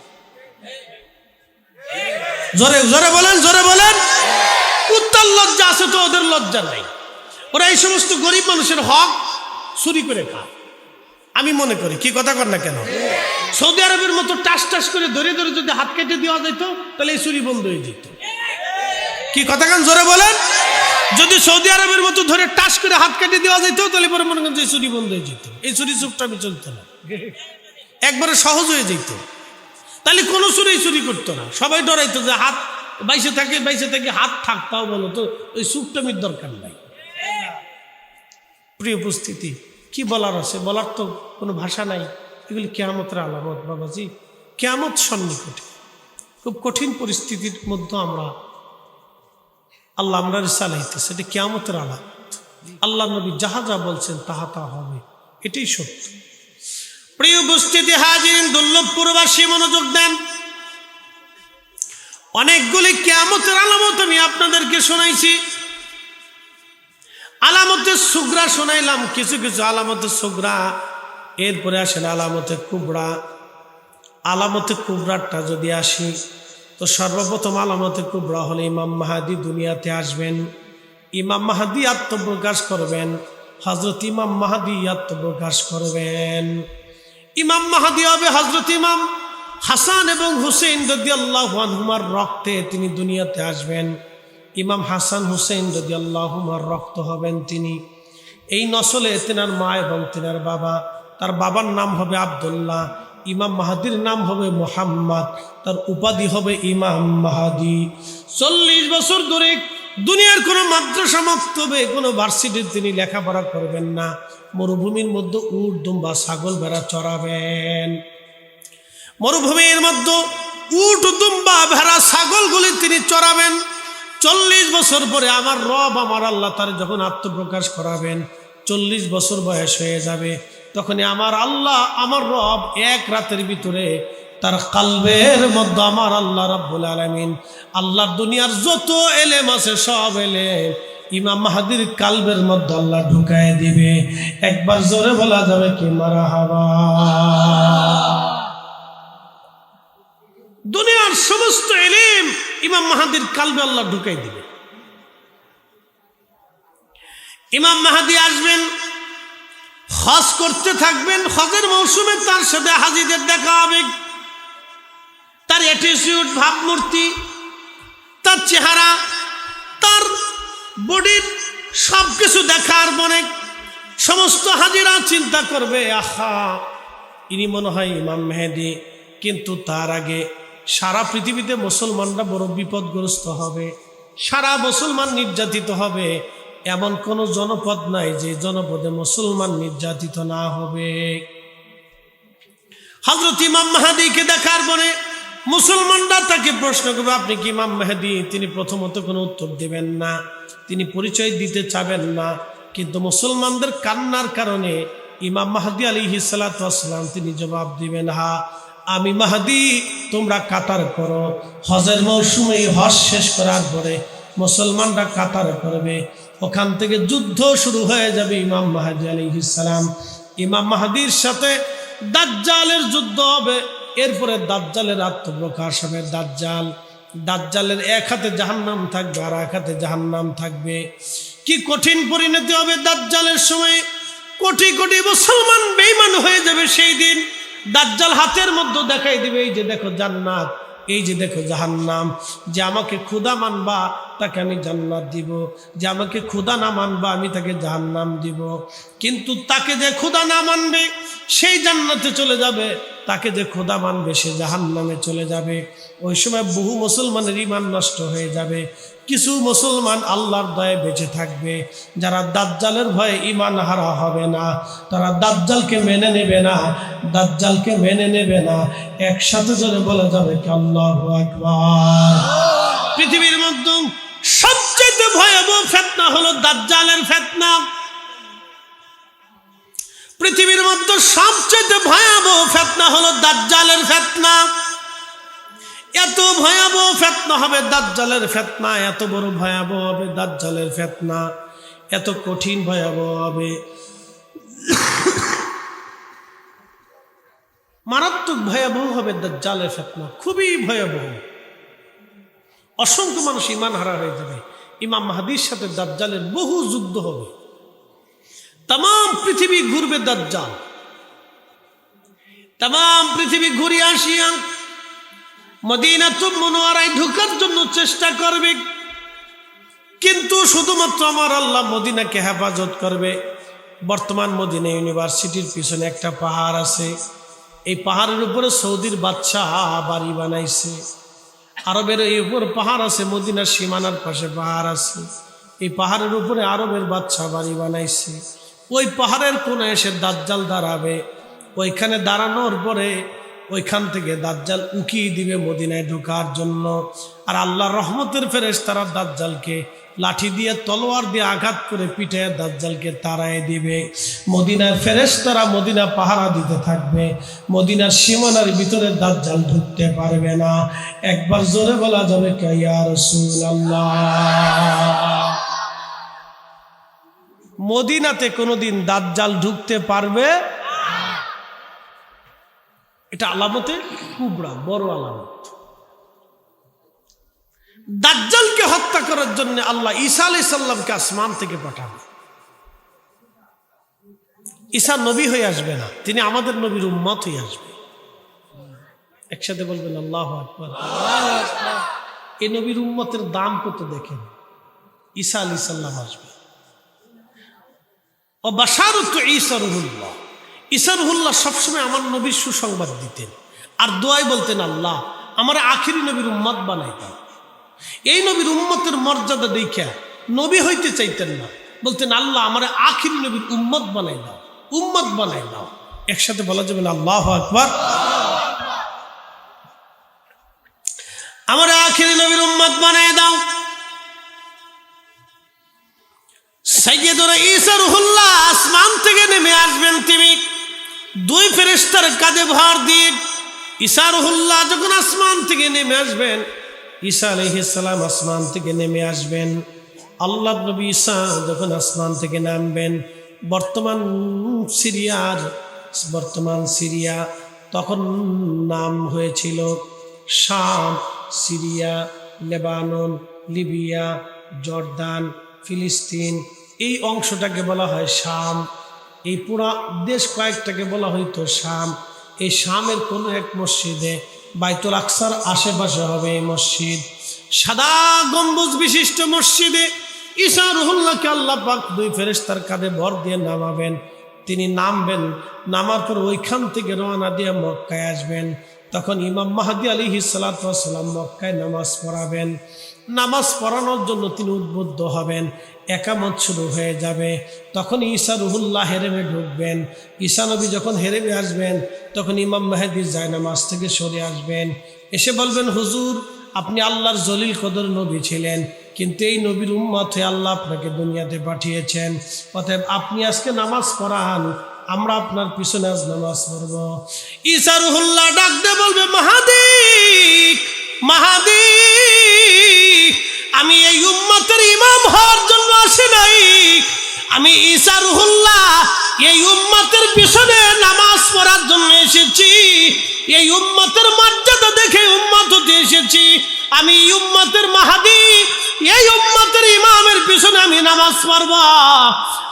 জোরে জোরে বলেন, জোরে বলেন। কুত্তার লজ্জা আছে তো ওদের লজ্জা নাই। ওরা এই সমস্ত গরিব মানুষের হক চুরি করে খায়। আমি মনে করি, কি কথা কর না কেন, সৌদি আরবের মতো টাস টাস করে ধরে ধরে যদি হাত কেটে দেওয়া যেত, তাহলে এই চুরি বন্ধ হয়ে যেত। কি কথা কেন, জোরে বলেন। যদি সৌদি আরবের মতো ধরে টাস করে হাত কেটে দেওয়া যেত, তাহলে পরে মনে করেন যে চুরি বন্ধ হয়ে যেত, এই চুরি চুপটামি চলতো না, একবারে সহজ হয়ে যেত। তাহলে কোনো চুরি করতো না, সবাই ডরাইতো যে হাত বাইসে থাকে হাত থাক, তাও বলো তো ওই চুপটামির দরকার নাই। প্রিয় উপস্থিতি, কি বলার আছে, বলার তো কোনো ভাষা নাই। এগুলি কিয়ামতের আলামত বাবাজি, কিয়ামত সন্নিকটে। খুব কঠিন পরিস্থিতির মধ্যে আমরা আল্লাহ আমরা চালাইতেছে, এটা কিয়ামতের আলামত। আল্লাহ নবী যাহা যা বলছেন তাহা তা হবে, এটাই সত্য। প্রিয় উপস্থিতি হাজিরিন, দুর্লভপুরবাসী মনোযোগ দেন। অনেকগুলি কিয়ামতের আলামত আমি আপনাদেরকে শোনাইছি। আলামতের সুগরা শোনাইলাম, কিছু কিছু আলামতের সুগরা। এরপরে আসেন আলামতে কুবরা। আলামতে কুবরাটা যদি আসি, তো সর্বপ্রথম আলামতে কুবরা হলে ইমাম মাহাদি দুনিয়াতে আসবেন। ইমাম মাহাদি আত্মপ্রকাশ করবেন। হযরত ইমাম মাহাদি আত্মপ্রকাশ করবেন। ইমাম মাহাদি হবে হযরত ইমাম হাসান এবং হুসেন রাদিয়াল্লাহু আনহুমার রক্তে তিনি দুনিয়াতে আসবেন। ইমাম হাসান হুসেন রাদিয়াল্লাহু আনহুমার রক্ত হবেন তিনি। এই নসলে তেনার মা এবং তেনার বাবা। তার বাবার নাম হবে আব্দুল্লাহ, ইমাম মাহাদির নাম হবে মুহাম্মদ, তার উপাধি হবে ইমাম মাহাদি। 40 বছর ধরে দুনিয়ার কোনো মাদ্রাসা মক্তবে, কোনো ভার্সিটির তিনি লেখাপড়া করবেন না। মরুভূমির মধ্যে উট, দুম্বা, ছাগল, ভেড়া চড়াবেন। মরুভূমির মধ্যে উট, দুম্বা, ভেড়া, ছাগলগুলি তিনি চড়াবেন। 40 বছর পরে আমার রব, আমার আল্লাহ তার যখন আত্মপ্রকাশ করাবেন, 40 বছর বয়স হয়ে যাবে, তখনই আমার আল্লাহ, আমার রব এক রাতের ভিতরে তার কালবের মধ্যে আমার আল্লাহ রাব্বুল আলামিন, আল্লাহর দুনিয়ার যত এলেম আছে সব এলেম ইমাম মাহাদির কালবের মধ্যে আল্লাহ ঢুকায় দিবে। একবার জোরে বলা যাবে কি মারহাবা। দুনিয়ার সমস্ত এলেম ইমাম মাহাদির কালবে আল্লাহ ঢুকাই দিবে। ইমাম মাহাদি আসবেন, হজ করতে থাকবেন। হজের মৌসুমে তার সাথে হাজিদের দেখা হবে। তার অ্যাটিটিউড, ভাবমূর্তি, তার চেহারা, তার বডির সবকিছু দেখার মনে সমস্ত হাজিরা চিন্তা করবে, আহা ইনি মনে হয় ইমাম মেহেদী। কিন্তু তার আগে সারা পৃথিবীতে মুসলমানরা বড় বিপদগ্রস্ত হবে, সারা মুসলমান নির্যাতিত হবে। এমন কোন জনপদ নাই যে জনপদে মুসলমান নির্যাতিত না হবে। হযরত ইমাম মাহাদিকে দেখার পরে মুসলমানরা তাকে প্রশ্ন করবে, আপনি কি ইমাম মেহেদী? তিনি প্রথমত কোনো উত্তর দেবেন না, তিনি পরিচয় দিতে চাবেন না। কিন্তু মুসলমানদের কান্নার কারণে ইমাম মাহদী আলাইহিস সালাতু ওয়াস সালাম তিনি জবাব দিবেন, হ্যাঁ আমি মাহদি, তোমরা কাতার করো। হজের মৌসুমে হজ শেষ করার পরে মুসলমানরা কাতার করবে, ওখান থেকে যুদ্ধ শুরু হয়ে যাবে। ইমাম মাহদি আলাইহিস সালাম, ইমাম মাহদির সাথে দাজ্জালের যুদ্ধ হবে। এরপরে দাজ্জালের আত্মপ্রকাশ হবে। দাজ্জালের এক হাতে জাহান্নাম থাকবে আর এক হাতে জাহান্নাম থাকবে। কি কঠিন পরিণতি হবে দাজ্জালের সময়। কোটি কোটি মুসলমান বেঈমান হয়ে যাবে সেই দিন। দাজ্জাল হাতের মধ্যে দেখাই দিবে, এই যে দেখো জান্নাত, এই যে দেখো জাহান্নাম। যে আমাকে খোদা মানবা তাকে আমি জান্নাত দিব, যে আমাকে খোদা না মানবা আমি তাকে জাহান্নাম দিব। কিন্তু তাকে যে খোদা না মানবে সেই জান্নাতে চলে যাবে, তাকে যে খোদা মানবে সে জাহান্নামে চলে যাবে। ওই সময় বহু মুসলমানের ঈমান নষ্ট হয়ে যাবে। কিছু মুসলমান আল্লাহর দয়ায় বেঁচে থাকবে, যারা দাজ্জালের ভয়ে ঈমান হারা হবে না, তারা দাজ্জালকে মেনে নেবে না, দাজ্জালকে মেনে নেবে না। একসাথে জোরে বলা যাবে কি আল্লাহু আকবার। পৃথিবীর মধ্যে সবচেয়ে ভয়াবহ ফিতনা হলো দাজ্জালের ফিতনা। পৃথিবীর মধ্যে সবচেয়ে ভয়াবহ ফিতনা হলো দাজ্জালের ফিতনা। এত ভয়াবহ ফিতনা হবে দাজ্জালের ফিতনা, এত বড় ভয়াবহ হবে দাজ্জালের ফিতনা, এত কঠিন ভয়াবহ হবে, মারাত্মক ভয়াবহ হবে দাজ্জালের ফিতনা, খুবই ভয়াবহ। অসংখ্য মানুষ ঈমান হারা হয়ে যাবে। ইমাম মাহদির সাথে দাজ্জালের বহু যুদ্ধ হবে। তাম পৃথিবী ঘুরবে দাজ্জাল, তাম পৃথিবী ঘুরে আসিয়া মদিনাতুল মুনাওয়ারায় ঢোকার জন্য চেষ্টা করবে, কিন্তু শুধুমাত্র আমার আল্লাহ মদিনাকে হেফাজত করবে। বর্তমান মদিনা ইউনিভার্সিটির পিছনে একটা পাহাড় আছে, এই পাহাড়ের উপরে সৌদির বাদশাহ বাড়ি বানাইছে। আরবের এই উপর পাহাড় আছে, মদিনার সীমানার পাশে পাহাড় আছে, এই পাহাড়ের উপরে আরবের বাদশাহ বাড়ি বানাইছে। ওই পাহাড়ের কোণে এসে দাজ্জাল দাঁড়াবে, ওইখানে দাঁড়ানোর পরে ওইখান থেকে দাজ্জাল উকিয়ে দিবে মদিনায় ঢোকার জন্য। আর আল্লাহর রহমতের ফেরেশতারা দাজ্জালকে লাঠি দিয়ে তলোয়ার দিয়ে আঘাত করে পিঠে দাজ্জালকে তাড়ায় দিবে। মদিনার ফেরেশতারা মদিনা পাহারা দিতে থাকবে, মদিনার সীমানার ভিতরে দাজ্জাল ঢুকতে পারবে না। একবার জোরে বলা যাবে কে ইয়া রাসূলুল্লাহ। মদিনাতে কোনোদিন দাজ্জাল ঢুকতে পারবে, এটা আলামতে কুবরা, বড় আলামত। দাজ্জালকে হত্যা করার জন্য আল্লাহ ঈসা আলাইহিস সালামকে আসমান থেকে পাঠাবে। ঈসা নবী হয়ে আসবে না, তিনি আমাদের নবীর উম্মত হয়ে আসবে। একসাথে বলবেন আল্লাহু আকবার। এই নবীর উম্মতের দাম কত দেখেন। ঈসা আলাইহিস সালাম আসবে। ও বাশারতু ঈসা রুহুল্লাহ, ঈসা রুহুল্লাহ সবসময় আমার নবীর সুসংবাদ দিতেন আর দোয়াই বলতেন, আল্লাহ আমার আখিরি নবীর উম্মত বানাই দাও। এই নবীর উম্মতের মর্যাদা দেখা নবী হইতে চাইতেন না, বলতেন আল্লাহ আমার আখিরি নবীর উম্মত বানাই দাও, উম্মত বানাই দাও। একসাথে বলা যাবে না আল্লাহু আকবার। আমার আখিরি নবীর উম্মত বানাই দাও। সাইয়্যিদুনা ঈসা রুহুল্লাহ আসমান থেকে নেমে আসবেন, তিনি দুই ফেরেশতার কাঁধে ভার দিয়ে। ঈসা রুহুল্লাহ যখন আসমান থেকে নেমে আসবেন, ঈসা আলাইহিস সালাম আসমান থেকে নেমে আসবেন, আল্লাহর নবী ঈসা যখন আসমান থেকে নামবেন, বর্তমান সিরিয়া তখন নাম হয়েছিল শাম, সিরিয়া, লেবানন, লিবিয়া, জর্দান, ফিলিস্তিন, এই অংশটাকে বলা হয় শাম। এই পুরা দেশ কয়েকটাকে বলা হইতো শাম। এই শামের কোনো এক মসজিদে বাইতুল আকসার আশেপাশে হবে এই মসজিদ, সাদা গম্বুজ বিশিষ্ট মসজিদে ঈসা রুহুল্লাহকে আল্লাহ পাক দুই ফেরেশতার কাঁধে ভর দিয়ে নামাবেন। তিনি নামবেন, নামার পর ওইখান থেকে রওনা দিয়ে মক্কায় আসবেন। তখন ইমাম মাহদি আলাইহিস সালাতু ওয়াস সালাম মক্কায় নামাজ পড়াবেন। নামাজ পড়ানোর জন্য তিনি উদ্বুদ্ধ হবেন, একামত শুরু হয়ে যাবে। তখন ঈসা রুহুল্লাহ হেরেমে ঢুকবেন। ঈসা নবী যখন হেরেমে আসবেন, তখন ইমাম মাহদি জায়নামাজ থেকে সরে আসবেন, এসে বলবেন, হুজুর আপনি আল্লাহর জলিল কদর নবী ছিলেন, কিন্তু এই নবীর উম্মত হয়ে আল্লাহ আপনাকে দুনিয়াতে পাঠিয়েছেন, অতএব আপনি আজকে নামাজ পড়ান, আমরা আপনার পিছনে আজ নামাজ পড়ব। ঈসা রুহুল্লাহ ডাক দিয়ে বলবে, মাহাদি মাহাদি, আমি এই উম্মতের ইমাম হওয়ার জন্য আসি নাই, আমি ঈসা রুহুল্লাহ এই উম্মতের পিছনে নামাজ পড়ার জন্য এসেছি। এই উম্মতের মর্যাদা দেখে উম্মত হতে এসেছি। আমি উম্মতের মাহাদি, এই উম্মতের ইমামের পিছনে আমি নামাজ পড়ব।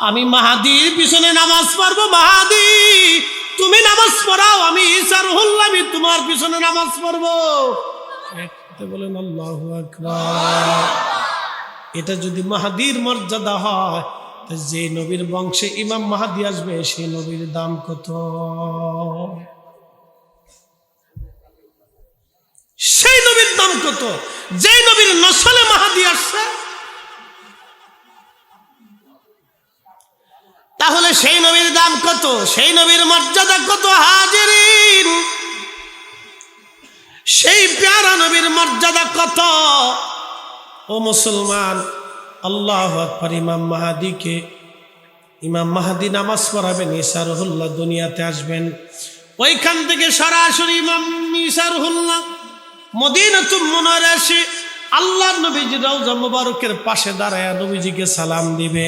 আমি মাহাদির পিছনে নামাজ পড়ব। মাহাদি তুমি নামাজ পড়াও, আমি ঈসা রুহুল্লাহ আমি তোমার পিছনে নামাজ পড়ব। বলেন আল্লাহু আকবার। এটা যদি মাহাদির মর্যাদা হয়, যে নবীর বংশে ইমাম মাহাদি আসবে সেই নবীর দাম কত? সেই নবীর দাম কত? যে নবীর নসলে মাহাদি আসছে। তাহলে সেই নবীর দাম কত? সেই নবীর মর্যাদা কত? হাজিরিন, সেই প্যারা নবীর মর্যাদা কত? ও মুসলমান, আল্লাহু আকবার। ইমাম মাহাদি নামাজ পড়াবেন, ঈসা রুহুল্লাহ দুনিয়াতে আসবেন। ওইখান থেকে সরাসরি ইমাম ঈসা রুহুল্লাহ মদিনাতুল মুনাওয়ারায় এসে আল্লাহর নবীজি রওজা মুবারকের পাশে দাঁড়ায় নবীজিকে সালাম দিবে।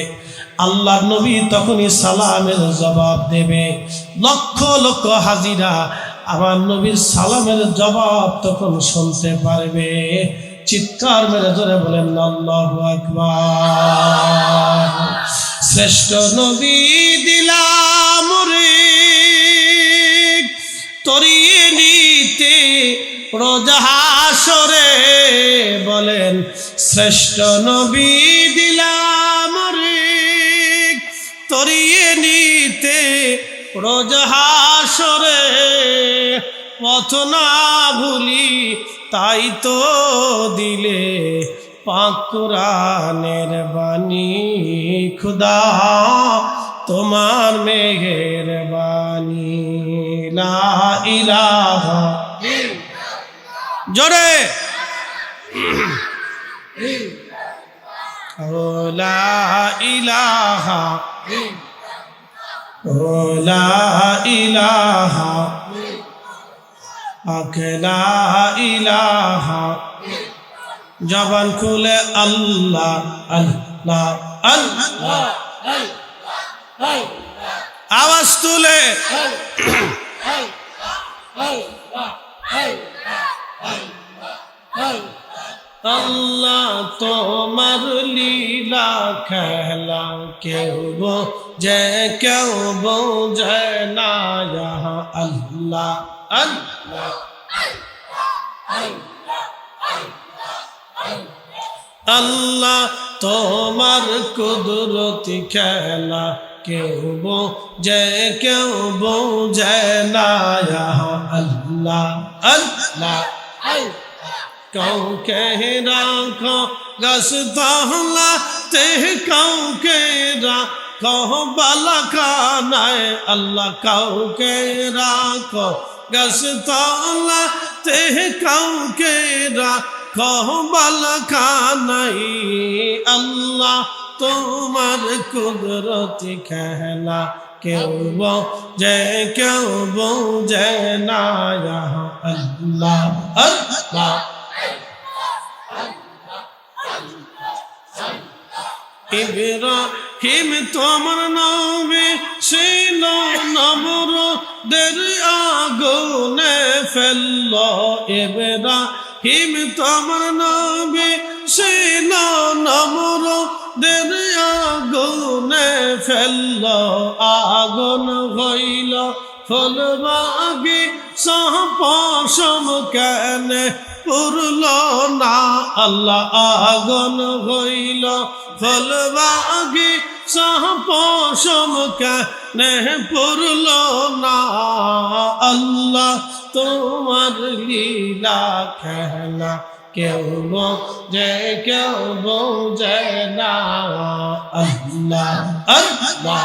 আল্লাহর নবী তখনই সালামের জবাব দেবে। লক্ষ লক্ষ হাজিরা আমার নবীর সালামের জবাব তখন শুনতে পারবে। চিৎকার মেরে ধরে বলেন আল্লাহু আকবার। শ্রেষ্ঠ নবী দিলাম রে তরিয়ে নিতে রোজ হাসরে, বলেন শ্রেষ্ঠ নবী দিলাম রে তরিয়ে নিতে রোজ হাসরে। পথ না ভুলি তাই তো দিলে পাক কুরআনের বাণী, খুদা তোমার মেহেরবানি। লা ইলাহা, জোরে ও লা ইলাহা, ও লা ইলাহা, লা ইলাহা। জবান খুলে আল্লাহ আল্লাহ আল্লাহ, আওয়াজ তুলে আল্লাহ তোমার লীলা খেলা কেউ বোঝে কেউ বোঝে না। আল্লাহ আল্লাহ আল্লাহ তোমার কুদরতি খেলা কেউ বোঝে কেউ বোঝে না। আল্লাহ আল্লাহ কাউকে রাখো গাছতলা তে, কাউকে রাখো বালাখানায়। আল্লাহ কাউকে রাখো গাছতলা তে, কাউকে রাখো বালাখানায়। আল্লাহ তোমার কুদরতি খেলা কেউ বোঝে কেউ বোঝে না। আল্লাহ আল্লাহ ইব্রাহিম তোমার নামে ছিল নমরুদের আগুনে ফেলল। ইব্রাহিম তোমার নামে ছিল নমরুদের আগুনে ফেলল। আগুন হইল ফুলবাগি পশম কেন পুরল না। আল্লাহ আগুন হইল ফুলবাগি পশম কেন পুরল না। আল্লাহ তোমার লীলা খেলা কেউ বোঝে কেউ বোঝে না। আল্লাহ আল্লাহ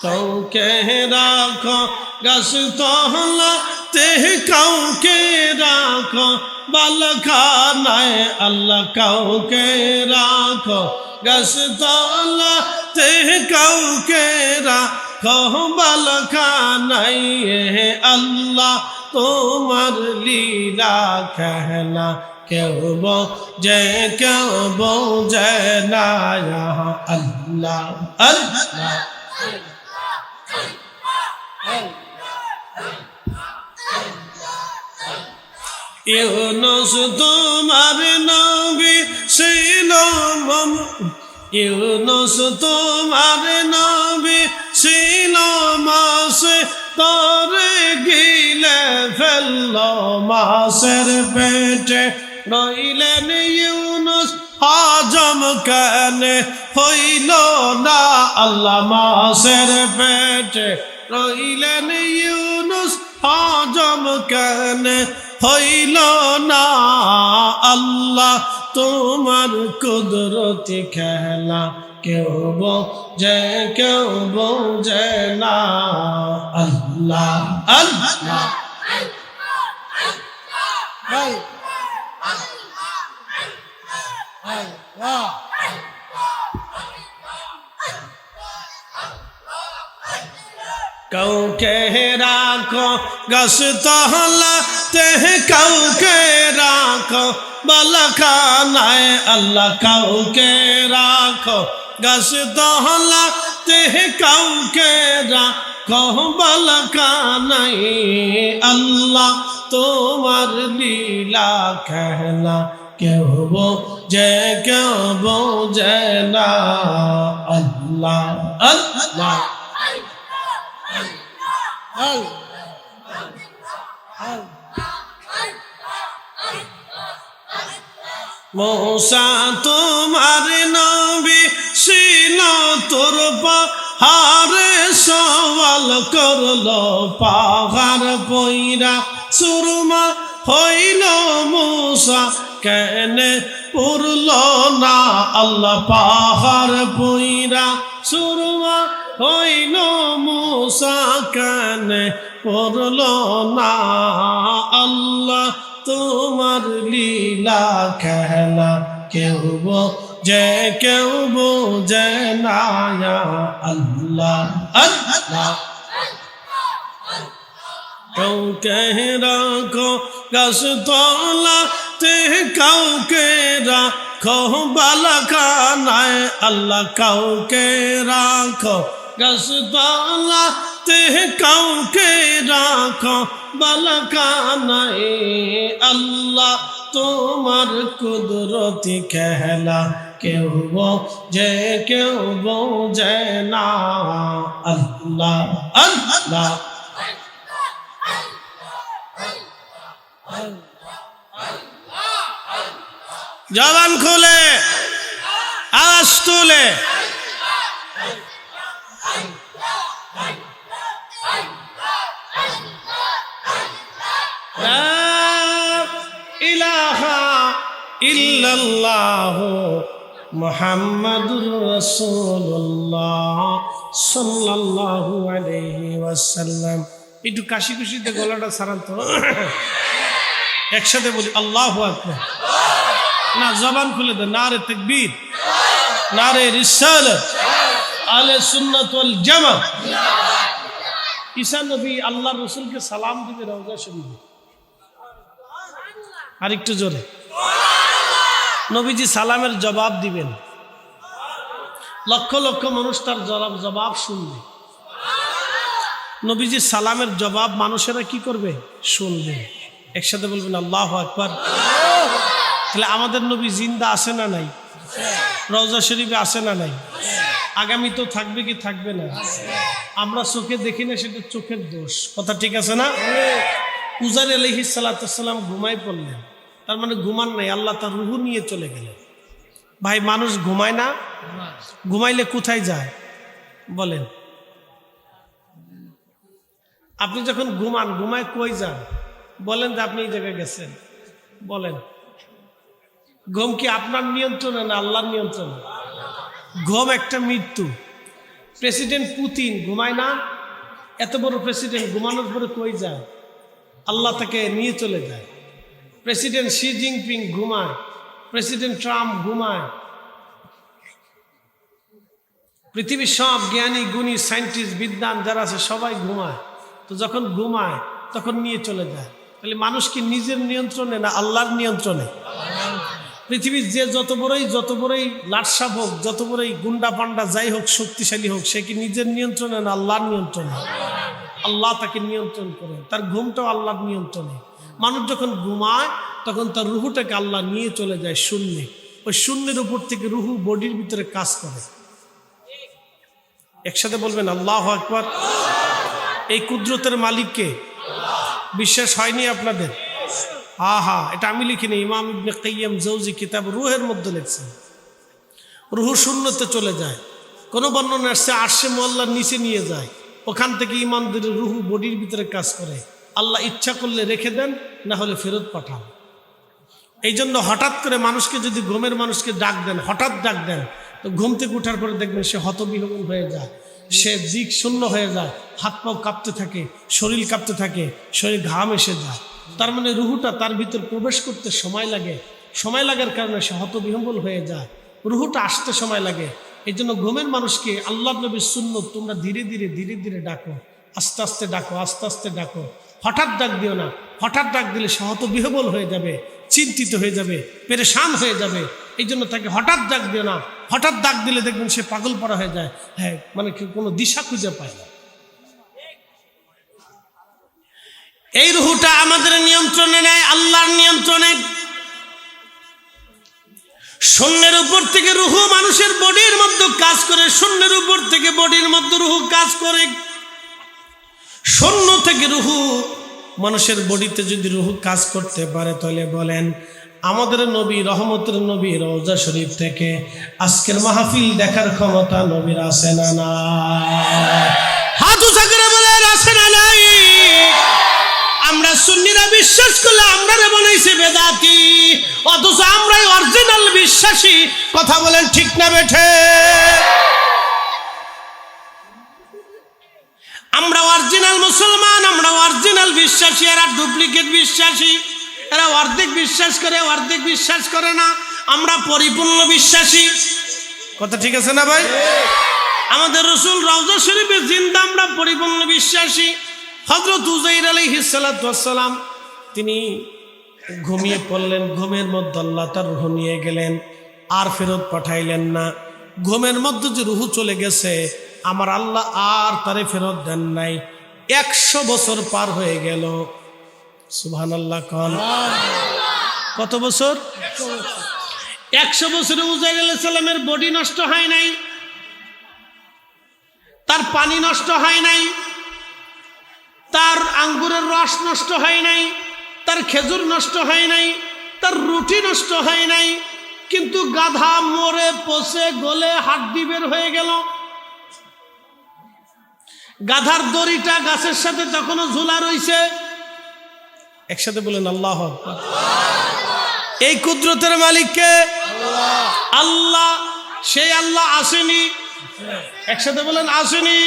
কাউকে রাখো গাছতলা তে, কাউকে রাখো বালখানায় আল্লাহ কাউকে রাখো গাছতলাতে কাউকে রাখো বালখানায় আল্লাহ তোমার লীলা খেলা কেউ বোঝে কেউ বোঝে না আল্লাহ আল্লাহ ইউনুস তোমার নবী ছিল ইউনুস তোমার নবী ছিল মাসে তরে গিলে ফেলল মাসের পেটে রইলেন ইউনুস হজম কেন হইল না আল্লাহ মাসের পেটে রইলেন ইউনুস হজম কেন হইল না আল্লাহ তোমার কুদরতি খেলা কেউ বোঝে কেউ বোঝে না আল্লাহ আল্লাহ কাউকে রাখো গাছতলাতে কাউকে রাখো বালখানায় আল্লাহ কাউকে রাখো গাছতলাতে কাউকে রাখো বালখানায় আল্লাহ তোমার লীলা খেলা কেউ বোঝে কেউ বোঝে না আল্লাহ আল্লাহ মূসা তোমার নবী ছিল তোর পাহাড়ে সওয়াল করলো পাহাড় পইরা সুরমা হইল মূসা কেন পুরল না আল্লাহ পাহাড় পইরা সুরমা হইল মূসা কেন পুরল না আল্লাহ তোমার লীলা খেলা কেউ বোঝে কেউ বোঝে না আল্লাহ আল্লাহ কাউকে রাখো গাছতলাতে কাউকে রাখো বালখানায় আল্লাহ কাউকে রাখো গাছতলাতে কাউকে রাখো বালখানায় আল্লাহ তোমার কুদরতি খেলা কেউ বোঝে কেউ বোঝে না আল্লাহ আল্লাহ জবান খুলে আওয়াজ তুলে ইলাহা ইল্লাল্লাহ মুহাম্মাদুর রাসূলুল্লাহ সাল্লাল্লাহু আলাইহি ওয়াসাল্লাম। একটু কাশি খুশিতে গলাটা ছাড়ান তো, একসাথে বলি আল্লাহু আকবার। না জবান খুলে দে, নারে তাকবীর, নারে রিসালাত, আহলে সুন্নাত ওয়াল জামাত। ঈসা নবী আল্লাহর রাসূলকে সালাম দিবে রওজা শরীফে, আর একটু জোরে। নবীজি সালামের জবাব দিবেন, লক্ষ লক্ষ মানুষ তার জবাব শুনবে। নবীজি সালামের জবাব মানুষেরা কি করবে? শুনবে। একসাথে বলবেন আল্লাহু আকবার। তাহলে আমাদের নবী জিন্দা আছে না নাই? রওজা শরীফে আছে না নাই? আগামী তো থাকবে কি থাকবে না? আমরা চোখে দেখি না, সেটা চোখের দোষ। কথা ঠিক আছে না? পূজারী আলাইহিস সালাতু ওয়াস সালাম ঘুমাই পড়লেন, তার মানে ঘুমান নাই, আল্লাহ তার রূহ নিয়ে চলে গেলেন। ভাই মানুষ ঘুমায় না? ঘুমাইলে কোথায় যায় বলেন? আপনি যখন ঘুমান, ঘুমায় কই যান বলেন? যে আপনি এই জায়গায় গেছেন বলেন। ঘুম কি আপনার নিয়ন্ত্রণে না আল্লাহর নিয়ন্ত্রণে? ঘুম একটা মৃত্যু। প্রেসিডেন্ট পুতিন ঘুমায় না? এত বড় প্রেসিডেন্ট ঘুমানোর পরে কই যায়? আল্লাহ তাকে নিয়ে চলে যায়। প্রেসিডেন্ট শি জিনপিং ঘুমায়, প্রেসিডেন্ট ট্রাম্প ঘুমায়, পৃথিবীর সব জ্ঞানী গুণী সায়েন্টিস্ট বিদ্বান যারা আছে সবাই ঘুমায়। তো যখন ঘুমায় তখন নিয়ে চলে যায়। তাহলে মানুষ কি নিজের নিয়ন্ত্রণে না আল্লাহর নিয়ন্ত্রণে? পৃথিবীর যে যত বড়ই লাটসাপ হোক, যত বড়ই গুন্ডা পান্ডা যাই হোক, শক্তিশালী হোক, সে কি নিজের নিয়ন্ত্রণে না আল্লাহর নিয়ন্ত্রণে? আল্লাহ তাকে নিয়ন্ত্রণ করেন, তার ঘুমটাও আল্লাহর নিয়ন্ত্রণে। মানুষ যখন ঘুমায় তখন তার রুহুটাকে আল্লাহ নিয়ে চলে যায় শূন্যে। ওই শূন্যের উপর থেকে রুহু বডির ভিতরে কাজ করে। একসাথে বলবেন আল্লাহু আকবার। এই কুদরতের মালিককে বিশ্বাস হয়নি আপনাদের? হা, এটা আমি লিখিনি, ইমাম ইবনে কাইয়্যিম জাওজি কিতাব রুহের মধ্যে লিখছেন। রুহু শূন্যতে চলে যায়। কোনো বর্ণনা আসছে আরশে মুআল্লার নিচে নিয়ে যায়, ওখান থেকে ইমানদের রুহু বডির ভিতরে কাজ করে। আল্লাহ ইচ্ছা করলে রেখে দেন, না হলে ফেরত পাঠান। এই জন্য হঠাৎ করে মানুষকে যদি ঘুমের মানুষকে ডাক দেন, হঠাৎ ডাক দেন, তো ঘুম থেকে উঠার পরে দেখবেন সে হতবিহ্বল হয়ে যায়, সে দিক শূন্য হয়ে যায়, হাত পাও কাঁপতে থাকে, শরীর কাঁপতে থাকে, শরীর ঘাম এসে যায়। তার মানে রুহুটা তার ভিতর প্রবেশ করতে সময় লাগে, সময় লাগার কারণে সে হতবিহ্বল হয়ে যায়, রুহুটা আসতে সময় লাগে। এই জন্য ঘুমের মানুষকে আল্লাহ নবীর সুন্নত, তোমরা ধীরে ধীরে ডাকো, আস্তে আস্তে ডাকো, আস্তে আস্তে ডাকো, হঠাৎ ডাক দিও না। হঠাৎ ডাক দিলে সে হতবিহ্বল হয়ে যাবে, চিন্তিত হয়ে যাবে, পেরেশান হয়ে যাবে। এই জন্য তাকে হঠাৎ ডাক দিও না। হঠাৎ ডাক দিলে দেখবেন সে পাগল পড়া হয়ে যায়, হ্যাঁ, মানে কোনো দিশা খুঁজে পায় না। এই রুহুটা আমাদের নিয়ন্ত্রণে নেয়, আল্লাহর নিয়ন্ত্রণে। শূন্যের উপর থেকে রুহু মানুষের বডির মধ্যে কাজ করে, শূন্যের উপর থেকে বডির মধ্যে রুহু কাজ করে। শূন্য থেকে রুহু মানুষের বডিতে যদি রুহু কাজ করতে পারে, তাহলে বলেন আমাদের নবী, রহমতের নবী রওজা শরীফ থেকে আজকের মাহফিল দেখার ক্ষমতা নবীর আছে না না? হাত উঁচা করে বলেন আছে না নাই? আমরা সুন্নিরা বিশ্বাস করলে আমরা বানাইছে বেদাতি, অথচ আমরাই অরিজিনাল বিশ্বাসী। কথা বলেন ঠিক না বেঠে? আমরা অরিজিনাল মুসলমান, আমরা অরিজিনাল বিশ্বাসী, এরা ডুপ্লিকেট বিশ্বাসী। এরা অর্ধেক বিশ্বাস করে, অর্ধেক বিশ্বাস করে না। আমরা পরিপূর্ণ বিশ্বাসী। কথা ঠিক আছে না ভাই? আমাদের রাসূল রওজা শরীফে জিন্দা, আমরা পরিপূর্ণ বিশ্বাসী। হযরত উযাইর আলাইহিস সালাতু ওয়াস সালাম তিনি ঘুমিয়ে পড়লেন, ঘুমের মধ্যে আল্লাহ তার রূহ নিয়ে গেলেন, আর ফেরত পাঠাইলেন না। ঘুমের মধ্যে যে রূহ চলে গেছে, আমার আল্লাহ আর তারে ফেরত দেন নাই। 100 বছর পার হয়ে গেল। সুবহানাল্লাহ কোন? কত বছর? 100 বছরে উযাইর আলাইহিস সালামের বডি নষ্ট হয় নাই, তার পানি নষ্ট হয় নাই, তার আঙ্গুরের রস নষ্ট হয় নাই, তার খেজুর নষ্ট হয় নাই, তার রুটি নষ্ট হয় নাই। কিন্তু গাধা মরে পচে গলে হাড্ডি বের হয়ে গেল। গাধার দড়িটা গাছের সাথে তখনও ঝুলা রইছে। একসাথে বলেন আল্লাহু আকবার। এই কুদরতের মালিককে আল্লাহ। সেই আল্লাহ আসেনি? একসাথে বলেন আসেনি?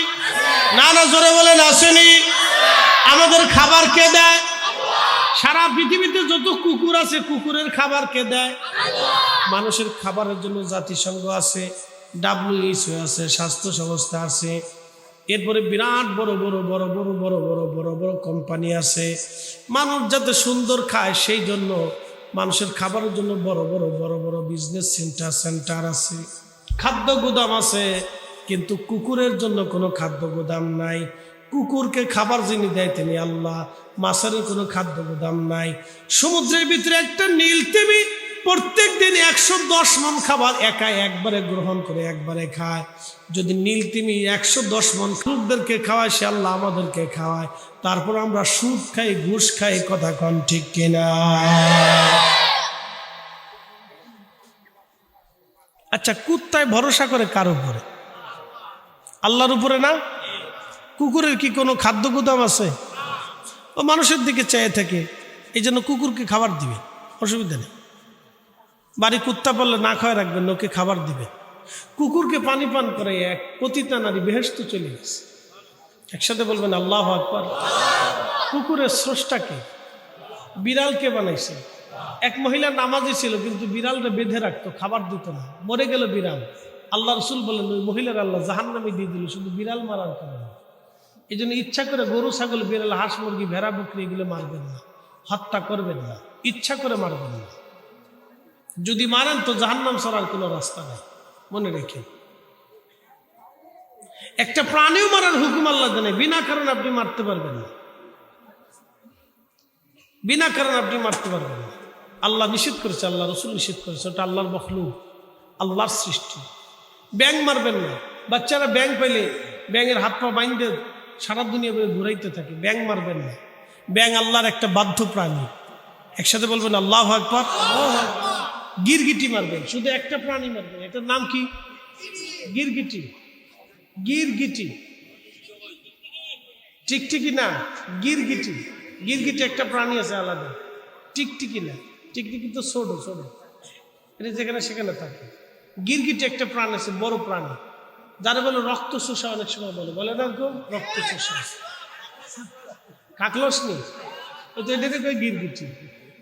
না না, জোরে বলেন আসেনি। আমাদের খাবার কে দেয়? সারা পৃথিবীতে যত কুকুর আছে, কুকুরের খাবার কে দেয়? মানুষের খাবারের জন্য জাতিসংঘ আছে, WHO আছে, স্বাস্থ্য সংস্থা আছে, এরপরে বিরাট বড় বড় বড় বড় বড় বড় বড় বড় কোম্পানি আছে। মানুষ যাতে সুন্দর খায় সেই জন্য মানুষের খাবারের জন্য বড় বড় বড় বড় বিজনেস সেন্টার আছে, খাদ্য গুদাম আছে। কিন্তু কুকুরের জন্য কোনো খাদ্য গুদাম নাই। কুকুরকে খাবার যিনি দেয় তিনি আল্লাহ। মাছের কোনো খাদ্য গুদাম নাই। সমুদ্রের ভিতরে একটা নীলতিমি প্রত্যেক দিন 110 মণ খাবার একা একবারে গ্রহণ করে, একবারে খায়। যদি নীলতিমি 110 মণ লোকদেরকে খাওয়ায়, সে আল্লাহ আমাদেরকে খাওয়ায়। তারপর আমরা সুদ খাই, ঘুষ খাই। কথা কন ঠিক কিনা? আচ্ছা, কুত্তায় ভরসা করে কার উপরে? আল্লাহর উপরে না? কুকুরের কি কোনো খাদ্য গুদাম আছে? ও মানুষের দিকে চেয়ে থাকে, এই জন্য কুকুরকে খাবার দিবে, অসুবিধা নেই। বাড়ি কুত্তা পড়লে না খাওয়া রাখবেন, ওকে খাবার দিবে। কুকুরকে পানি পান করে এক পতিতা নারী বেহেশতে চলে গেছে। একসাথে বলবেন আল্লাহু আকবার। কুকুরের স্রষ্টাকে, বিড়ালকে বানাইছে, এক মহিলা নামাজি ছিল, কিন্তু বিড়ালটা বেঁধে রাখতো, খাবার দিত না, মরে গেল বিড়াল। আল্লাহ রসুল বললেন ওই মহিলার আল্লাহ জাহান্নামে দিয়ে দিল শুধু বিড়াল মারার কারণে। এই জন্য ইচ্ছা করে গরু, ছাগল, বিড়াল, হাঁস, মুরগি, ভেড়া, বকরি এগুলো মারবেন না, হত্যা করবেন না, ইচ্ছা করে মারবেন না। যদি মারেন তো জাহান্নাম ছাড়ার কোনো রাস্তা নেই, মনে রেখে। একটা প্রাণীও মারার হুকুম আল্লাহ দেন, বিনা কারণে আপনি মারতে পারবেন না, বিনা কারণে আপনি মারতে পারবেন না। আল্লাহ নিষেধ করেছে, আল্লাহ রসুল নিষেধ করেছে, ওটা আল্লাহর মখলুক, আল্লাহর সৃষ্টি। ব্যাঙ মারবেন না। বাচ্চারা ব্যাঙ পাইলে ব্যাঙের হাত পা বাইন্ধে সারা দুনিয়া ঘুরাইতে থাকে, ব্যাঙ মারবেন না। ব্যাঙ আল্লাহর একটা বাধ্য প্রাণী। একসাথে বলবেন আল্লাহু আকবার। গিরগিটি মারবেন, শুধু একটা প্রাণী মারবেন, এটার নাম কি? গিরগিটি। গিরগিটি, টিকটিকি না, গিরগিটি। গিরগিটি একটা প্রাণী আছে আলাদা, টিকটিকি না। টিকটিকি তো ছোট ছোট, এটা যেখানে সেখানে থাকে। গিরগিটি একটা প্রাণ আছে, বড় প্রাণী, যারা বলে রক্ত চোষা, অনেক সময় বলে না গো রক্ত চোষা, কাকলস নেই, তো এটাকে কই গিরগিটি।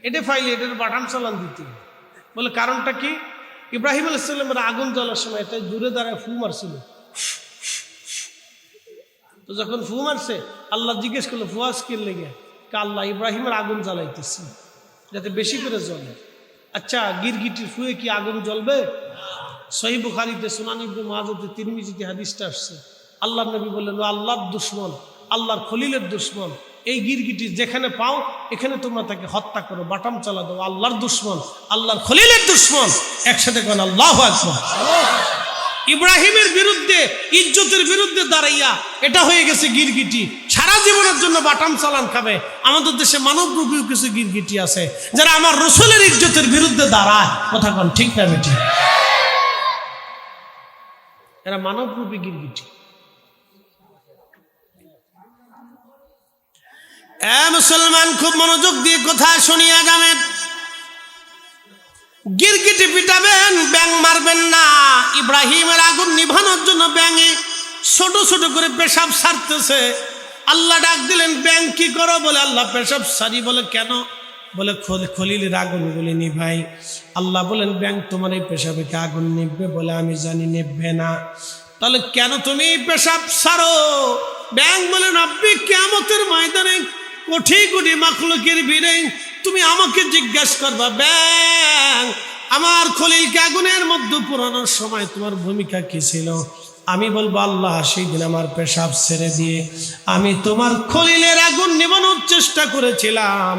এটা ফাইলে এটার বাটাম চালান দিতে বলে। কারণটা কি? ইব্রাহিম আলাইহিস সালামের আগুন জ্বলার সময় এটা দূরে দাঁড়ায় ফু মারছিল। তো যখন ফু মারছে, আল্লাহ জিজ্ঞেস করলো ফুয়াজ কে লেগে? আল্লাহ ইব্রাহিমের আগুন জ্বালাইতেছি যাতে বেশি করে জ্বলে। আচ্ছা, গিরগিটির ফুয়ে কি আগুন জ্বলবে? সহিহ বুখারীতে, সুনান ইবনে মাজাতে, তিরমিজিতে হাদিসটা আসছে। আল্লাহর নবী বললেন ও আল্লাহর দুশমন, আল্লাহর খলিলের দুশমন, এই গিরগিটি যেখানে পাও এখানে তোমরা তাকে হত্যা করো, বাটাম চালা দাও। আল্লাহর দুশমন, আল্লাহর খলিলের দুশমন, একসাথে কোন আল্লাহু আকবার। ইব্রাহিমের বিরুদ্ধে, ইজ্জতের বিরুদ্ধে দাঁড়াইয়া এটা হয়ে গেছে গিরগিটি, সারা জীবনের জন্য বাটাম চালান খাবে। আমাদের দেশে মানবরূপী কিছু গিরগিটি আছে যারা আমার রসুলের ইজ্জতের বিরুদ্ধে দাঁড়ায়। কথা কোন ঠিক না বেটি? এরা মানবরূপী গিরগিটি। মুসলমান খুব মনোযোগ দিয়ে কথা শুনিয়া যাবেন। গিরগিটি পিটাবেন, ব্যাঙ মারবেন না। ইব্রাহিমের আগুন নিভানোর জন্য ব্যাঙে ছোট ছোট করে পেশাব ছাড়তেছে। আল্লাহ ডাক দিলেন, ব্যাঙ কি করো? বলে আল্লাহ পেশাব সারি। বলে কেন? বলে খলিলের আগুনগুলি নিভাই। আল্লাহ বলেন ব্যাঙ তোমার এই পেশাবে কি আগুন নিভবে? বলে আমি জানি নিভবে না। তাহলে কেন তুমি পেশাব ছাড়ো? ব্যাঙ বলেন রব্বি কিয়ামতের ময়দানে কোটি কোটি মাখলুকের ভিড়ে তুমি আমাকে জিজ্ঞাসা করবা, ব্যাঙ আমার খলিলকে আগুনের মধ্যে পুরানোর সময় তোমার ভূমিকা কি ছিল? আমি বলবো আল্লাহ সেই দিন আমার পেশাব ছেড়ে দিয়ে আমি তোমার খলিলের আগুন নিভানোর চেষ্টা করেছিলাম।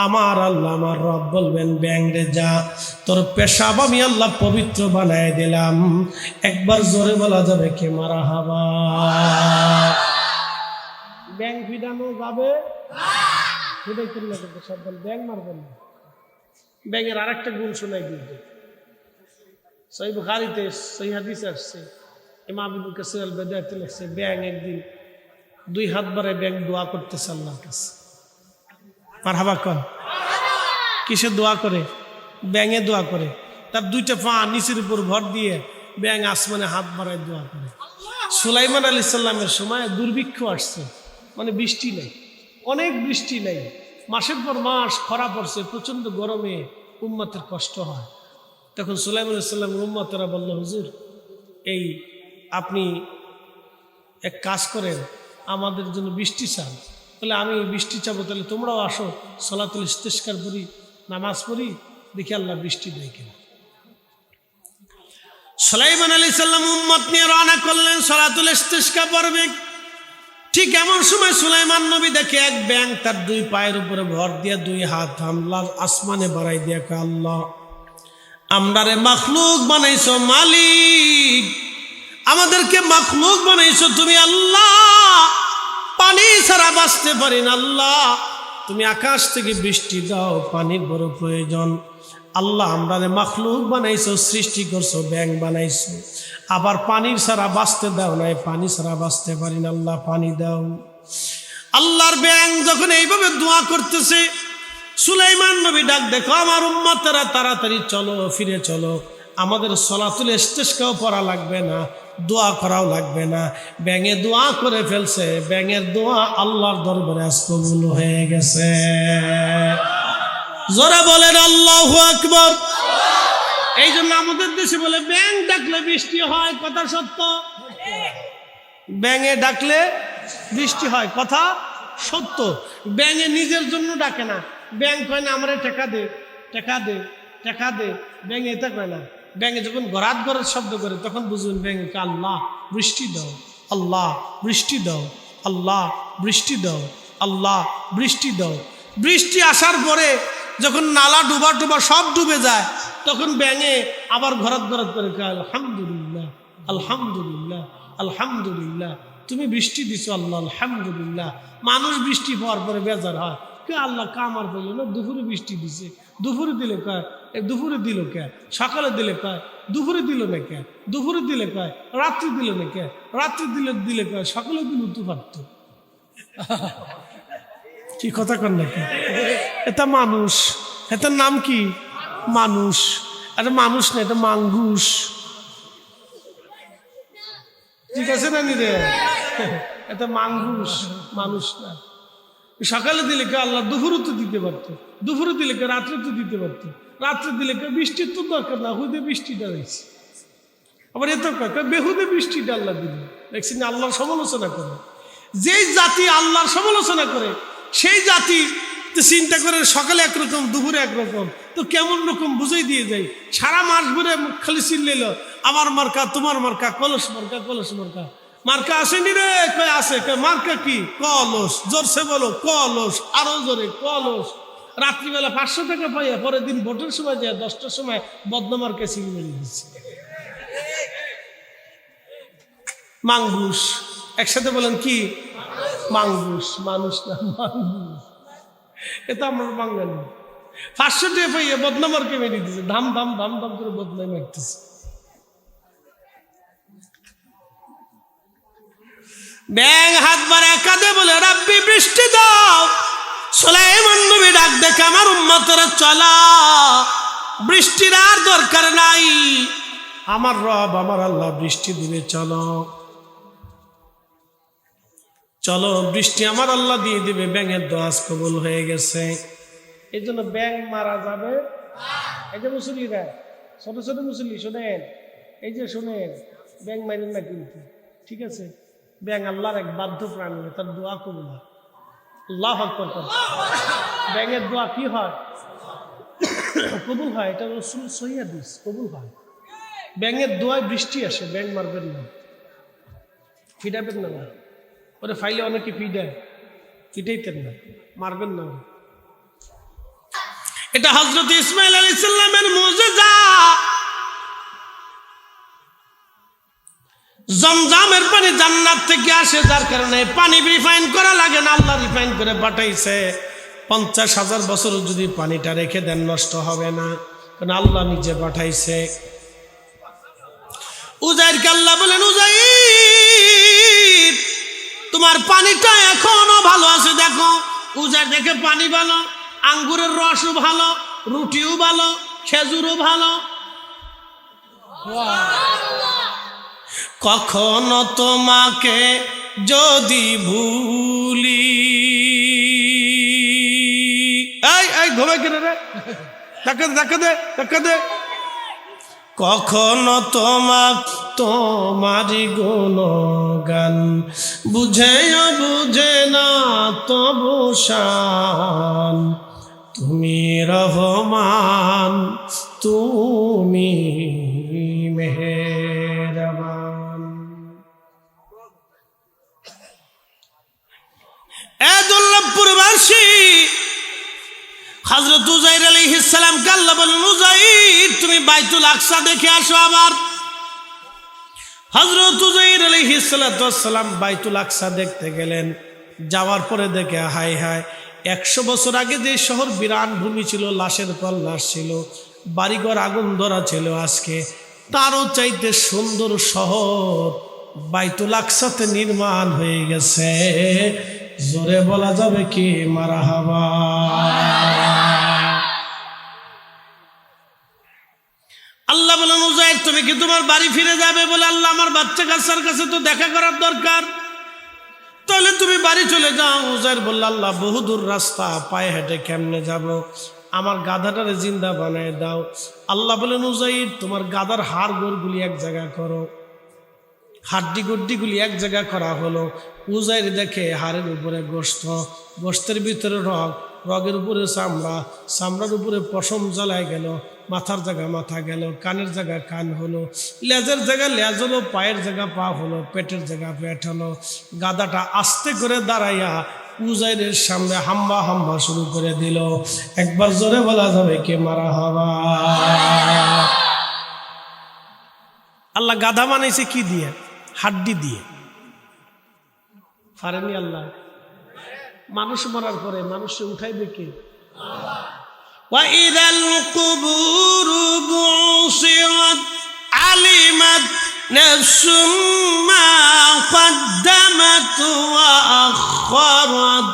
আমার আল্লাহ, আমার রব বলবেন ব্যাঙ রে যা, তোর পেশাব আমি আল্লাহ পবিত্র বানায় দিলাম। একবার জোরে বলা যাবে কি মারহাবা? ব্যাঙ ফিডানো যাবে? সেটাই করলে সব বল ব্যাঙ মারবেন না। ব্যাঙের আর একটা গুণ শোনাই দিতে, সহিহ বুখারীতে সহিহ হাদিস আসছে, ইমাম ইবনে কাসির আল বাদায়াতে লিখছে, ব্যাঙ একদিন দুই হাত বাড়ায় ব্যাঙ দোয়া করতেছে আল্লাহর কাছে। মারহাবা কন। কিসে দোয়া করে? ব্যাঙে দোয়া করে। তার দুইটা পা নিচের উপর ভর দিয়ে ব্যাঙ আসমানে হাত বাড়ায় দোয়া করে। সুলাইমান আলাইহিস সালামের সময় দুর্ভিক্ষ আসছে, মানে বৃষ্টি নেই, অনেক বৃষ্টি নেই, মাসের পর মাস খরা পড়ছে, প্রচন্ড গরমে উম্মতের কষ্ট হয়। তখন সুলাইমান আলাইহিস সালামের উম্মতেরা বলল, হুজুর এই আপনি এক কাজ করেন, আমাদের জন্য বৃষ্টি চান। বলে আমি বৃষ্টি চাবো, তাহলে তোমরাও আসো, সলাতুল ইস্তিসকার পড়ি, নামাজ পড়ি, দেখি আল্লাহ বৃষ্টি দেয় কিনা। সুলাইমান আলাইহিস সালাম উম্মত নিয়ে রওনা করলেন, সলাতুল ইস্তিসকা পড়বে। ঠিক এমন সময় সুলাইমান নবী দেখে এক ব্যাঙ তার দুই পায়ের উপরে ভর দিয়ে দুই হাত হামলা আসমানে বাড়াই দিয়ে, আল্লাহ আমরারে মাখলুক বানাইছো মালিক, আমাদেরকে মাখলুক বানাইছো তুমি আল্লাহ, পানি ছাড়া বাঁচতে পারি না আল্লাহ, তুমি আকাশ থেকে বৃষ্টি দাও, পানির বড় প্রয়োজন আল্লাহ। আমরারে মাখলুক বানাইছো, সৃষ্টি করছো, ব্যাঙ বানাইছো, আবার পানির ছাড়া বাঁচতে দাও নাই, পানি ছাড়া বাঁচতে পারি না আল্লাহ, পানি দাও। আল্লাহর ব্যাঙ যখন এইভাবে দোয়া করতেছে, সুলাইমান নবী ডাক, দেখো আমার উম্মতেরা তাড়াতাড়ি চলো, ফিরে চলো, আমাদের সলাতুল ইস্তিসকাও পড়া লাগবে না, দোয়া করাও লাগবে না। ব্যাঙে দোয়া করে ফেলছে, ব্যাঙের দোয়া আল্লাহর দরবারে আজ কবুল হয়ে গেছে। জোরে বলেন আল্লাহু আকবার। এই জন্য আমাদের দেশে বলে ব্যাঙ ডাকলে বৃষ্টি হয়, কথা সত্য। ব্যাঙে ডাকলে বৃষ্টি হয়, কথা সত্য। ব্যাঙে নিজের জন্য ডাকে না। ব্যাঙ কয় না আমরা টাকা দে, টাকা দে, টাকা দে। ব্যাঙে এটা কয় না। ব্যাঙে যখন গরাত গরাত শব্দ করে তখন বুঝবেন ব্যাঙে আল্লাহ বৃষ্টি দাও, আল্লাহ বৃষ্টি দাও, আল্লাহ বৃষ্টি দাও, আল্লাহ বৃষ্টি দাও। বৃষ্টি আসার পরে যখন নালা ডুবা ডুবা সব ডুবে যায় তখন ব্যাঙে আবার ঘরাত ঘরাত করে কয় আলহামদুলিল্লাহ, আলহামদুলিল্লাহ, আলহামদুলিল্লাহ, তুমি বৃষ্টি দিছো আল্লাহ, আলহামদুলিল্লাহ। মানুষ বৃষ্টি পাওয়ার পরে বেজার হয়, কে আল্লাহ কামার পেল না, দুপুরে বৃষ্টি দিছে। দুপুরে দিলে কয় দুপুরে দিল কে, সকালে দিলে কয় দুপুরে দিল না কে, দুপুরে দিলে কয় রাত্রি দিল না কে, রাত্রি দিলে দিলে কয় সকালে দিল তো পারত। কি কথা কর নাকি? এটা মানুষ, এটার নাম কি? মানুষ। আরে মানুষ না, এটা মাঙ্গুস। ঠিক আছে না নিরে? এটা মাঙ্গুস, মানুষ না। সকালে দিলে কে আল্লাহ দুপুরে তো দিতে পারতো, দুপুরে দিলে কে রাত্রে তো দিতে পারতো, রাত্রে দিলে কে বৃষ্টির তো দরকার না, হুদে বৃষ্টিটা রয়েছে। আবার এত বেহুদে বৃষ্টিটা আল্লাহ দিল। দেখছি না আল্লাহর সমালোচনা করে। যেই জাতি আল্লাহর সমালোচনা করে সেই জাতি চিন্তা করে সকালে একরকম দুপুরে একরকম, তো কেমন রকম বুঝাই দিয়ে যায়। সারা মাস ঘুরে খালি চিল্লাইল আমার মার্কা, তোমার মার্কা, কলস মার্কা, কলস মার্কা। মার্কা আসেনি রে, কয় আসে। কয় মার্কা কি? কলস। জোরসে বলো কলস, আরো জোরে কলস। রাত্রিবেলা 500 টাকা পাইয়া পরের দিন ভোটের সময় যায় 10টার সময় বদনামার্কে সিল মেরে দিচ্ছে। মাঙ্গুস। একসাথে বলেন কি? মাঙ্গুস। মানুষ না, মাঙ্গুস। এটা আমরা বাঙালি। 500 টাকা পাইয়া বদনামার্কে মেরে দিচ্ছে, ধাম ধাম ধাম ধাম করে বদনাম মারতেছে। ব্যাং হাত বাড়া কাঁদে বলে রাব্বি বৃষ্টি দাও। সুলাইমান নবী ডাক দেখে আমার উম্মতেরা চলা, বৃষ্টির আর দরকার নাই, আমার রব আমার আল্লাহ বৃষ্টি দিবে, চলো চলো বৃষ্টি আমার আল্লাহ দিয়ে দিবে। ব্যাঙের দোয়া কবুল হয়ে গেছে। এই জন্য ব্যাঙ মারা যাবে। এই যে মুসল্লিরা, ছোট ছোট মুসল্লি শোনেন, এই যে শোনেন, ব্যাঙ মারেন না কিন্তু, ঠিক আছে? ব্যাঙ আল্লাহর এক বাধ্য প্রাণী, তার দোয়া কবুল হয়। আল্লাহু আকবার। ব্যাঙের দোয়া কি হয়? কবুল হয়। এটা রাসূল সহিহ হাদিস, কবুল হয়। ব্যাঙের দোয়ায় বৃষ্টি আসে। ব্যাঙ মারবেন না, ফিডাবেন না। ওরে ফাইলে অনেকে ফিডায়, ফিটাইতেন না, মারবেন না। এটা হযরত ইসমাঈল আলাইহিস সালামের মুজিজা। জমজমের পানি জান্নাত থেকে আসে, যার কারণে পানি রিফাইন করা লাগে না, আল্লাহ রিফাইন করে পাঠাইছে। 50,000 বছর যদি পানিটা রেখে দেন নষ্ট হবে না, কারণ আল্লাহ নিজে পাঠাইছে। উজাইরকে আল্লাহ বলেন, উজাইর তোমার পানিটা এখনো ভালো আছে, দেখো। উজাইর দেখে পানি ভালো, আঙ্গুরের রসও ভালো, রুটিও ভালো, খেজুরও ভালো। কখনো তোমাকে যদি ভুলি, এই ঘুমাই কেন রে, দেখা দে দেখা দে দেখা দে। কখনো তোমারি গুণগান বুঝেও বুঝে না তবু শান, তুমি রহমান, তুমি মেহেরবান। দুর্লভপুরবাসী হযরত উজাইর আলাইহিস সালাম আল্লাহ বলেন, উজাইর তুমি বাইতুল আকসা দেখে আসো। আবার হযরত উজাইর আলাইহিস সালাম বাইতুল আকসা দেখতে গেলেন। যাওয়ার পরে দেখে হায় হায়, 100 বছর আগে যে শহর বিরান ভূমি ছিল, লাশের পর লাশ ছিল, বাড়িঘর আগুন ধরা ছিল, আজকে তারও চাইতে সুন্দর শহর বাইতুল আকসাতে নির্মাণ হয়ে গেছে। জোরে বলা যাবে কি মারহাবা। আল্লাহ বলেন, উজাইর তুমি কি তোমার বাড়ি ফিরে যাবে? বলে, আল্লাহ আমার বাচ্চা কাচ্চার কাছে তো দেখা করার দরকার, তাহলে তুমি বাড়ি চলে যাও। উজাইর বলল, আল্লাহ বহুদূর রাস্তা, পায়ে হেঁটে কেমনে যাব? আমার গাধাটারে জিন্দা বানায় দাও। আল্লাহ বলেন উজাইর তোমার গাধার হাড় গোড়গুলি এক জায়গা করো। হাড্ডি গুড্ডিগুলি এক জায়গা করা হলো। উজাইর দেখে হাড়ের উপরে গোশত, গোশতের ভিতরে রগ, রগের উপরে চামড়া, চামড়ার উপরে পশম জ্বালায় গেল, মাথার জায়গা মাথা গেল, কানের জায়গা কান হলো, লেজের জায়গা লেজ হলো, পায়ের জায়গা পা হলো, পেটের জায়গা পেট হলো। গাদাটা আস্তে করে দাঁড়াইয়া উজাইরের সামনে হাম্বা হাম্বা শুরু করে দিল। একবার জোরে বলা যাবে কে মারা হবা। আল্লাহ গাধা বানাইছে কি দিয়ে? হাড্ডি দিয়ে। পারেনি আল্লাহ? মানুষ মরার পরে মানুষকে উঠাইবে কে? وَإِذَا الْقُبُورُ بُعْثِرَتْ عَلِمَتْ نَفْسٌ مَّا قَدَّمَتْ وَأَخَّرَتْ।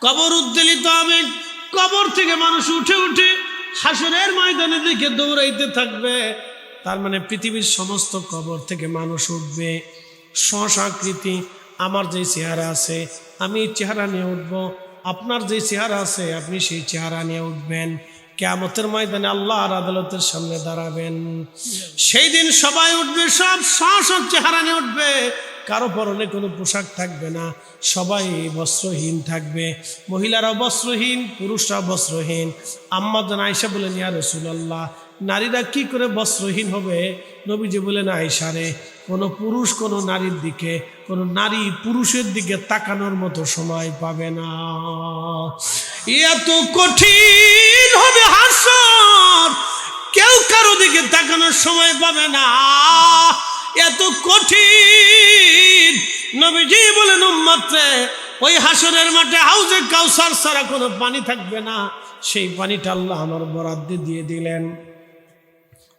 কবর উদ্বেলিত হবে। কবর থেকে মানুষ উঠে উঠে হাসরের ময়দানের দিকে দৌড়াইতে থাকবে। তার মানে পৃথিবীর সমস্ত কবর থেকে মানুষ উঠবে আকৃতি। আমার যে চেহারা আছে আমি এই চেহারা নিয়ে উঠবো, আপনার যে চেহারা আছে আপনি সেই চেহারা নিয়ে উঠবেন। কিয়ামতের ময়দানে আল্লাহর আদালতের সামনে দাঁড়াবেন। সেই দিন সবাই উঠবে, সব চেহারা নিয়ে উঠবে। কারো পরনে কোনো পোশাক থাকবে না, সবাই বস্ত্রহীন থাকবে। মহিলারাও বস্ত্রহীন, পুরুষরাও বস্ত্রহীন। আম্মা জান আয়েশা বলেন ইয়া রাসূলুল্লাহ, নারীরা কি করে বস্ত্রহীন হবে? নবীজি বলেন আয়েশা রে, কোনো পুরুষ কোনো নারীর দিকে, কোনো নারী পুরুষের দিকে তাকানোর মতো সময় পাবে না। এত কঠিন হবে হাসর, কেউ কারো দিকে তাকানোর সময় পাবে না। এত কঠিন। নবীজি বলেন উম্মতে, ওই হাসরের মাঠে হাউজে কাউসার ছাড়া কোনো পানি থাকবে না। সেই পানিটা আল্লাহ আমার বরাদ্দ দিয়ে দিলেন।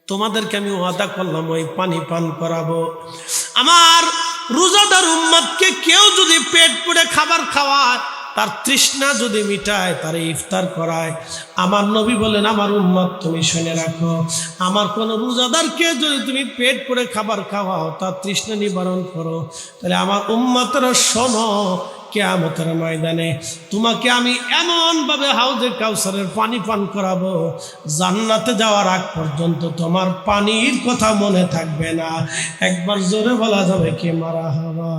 তোমাদেরকে আমি ওয়াদা করলাম ওই পানি পান করাবো। আমার রোজাদার উম্মতকে কেউ যদি পেট পুড়ে খাবার খাওয়ায়, তার তৃষ্ণা যদি মিটায়, তার ইফতার করায়, আমার নবী বলেন আমার উম্মত তুমি শুনে রাখো, আমার কোন রোজাদারকে যদি তুমি পেট পুড়ে খাবার খাওয়াও, তার তৃষ্ণা নিবারণ করো, তাহলে আমার উম্মতরা শোনো, কিয়ামতের ময়দানে তোমাকে আমি এমন ভাবে হাউজে কাউসারের পানি পান করাবো, জান্নাতে যাওয়ার আগ পর্যন্ত তোমার পানির কথা মনে থাকবে না। একবার জোরে বলা যাবে কে মারা হবা।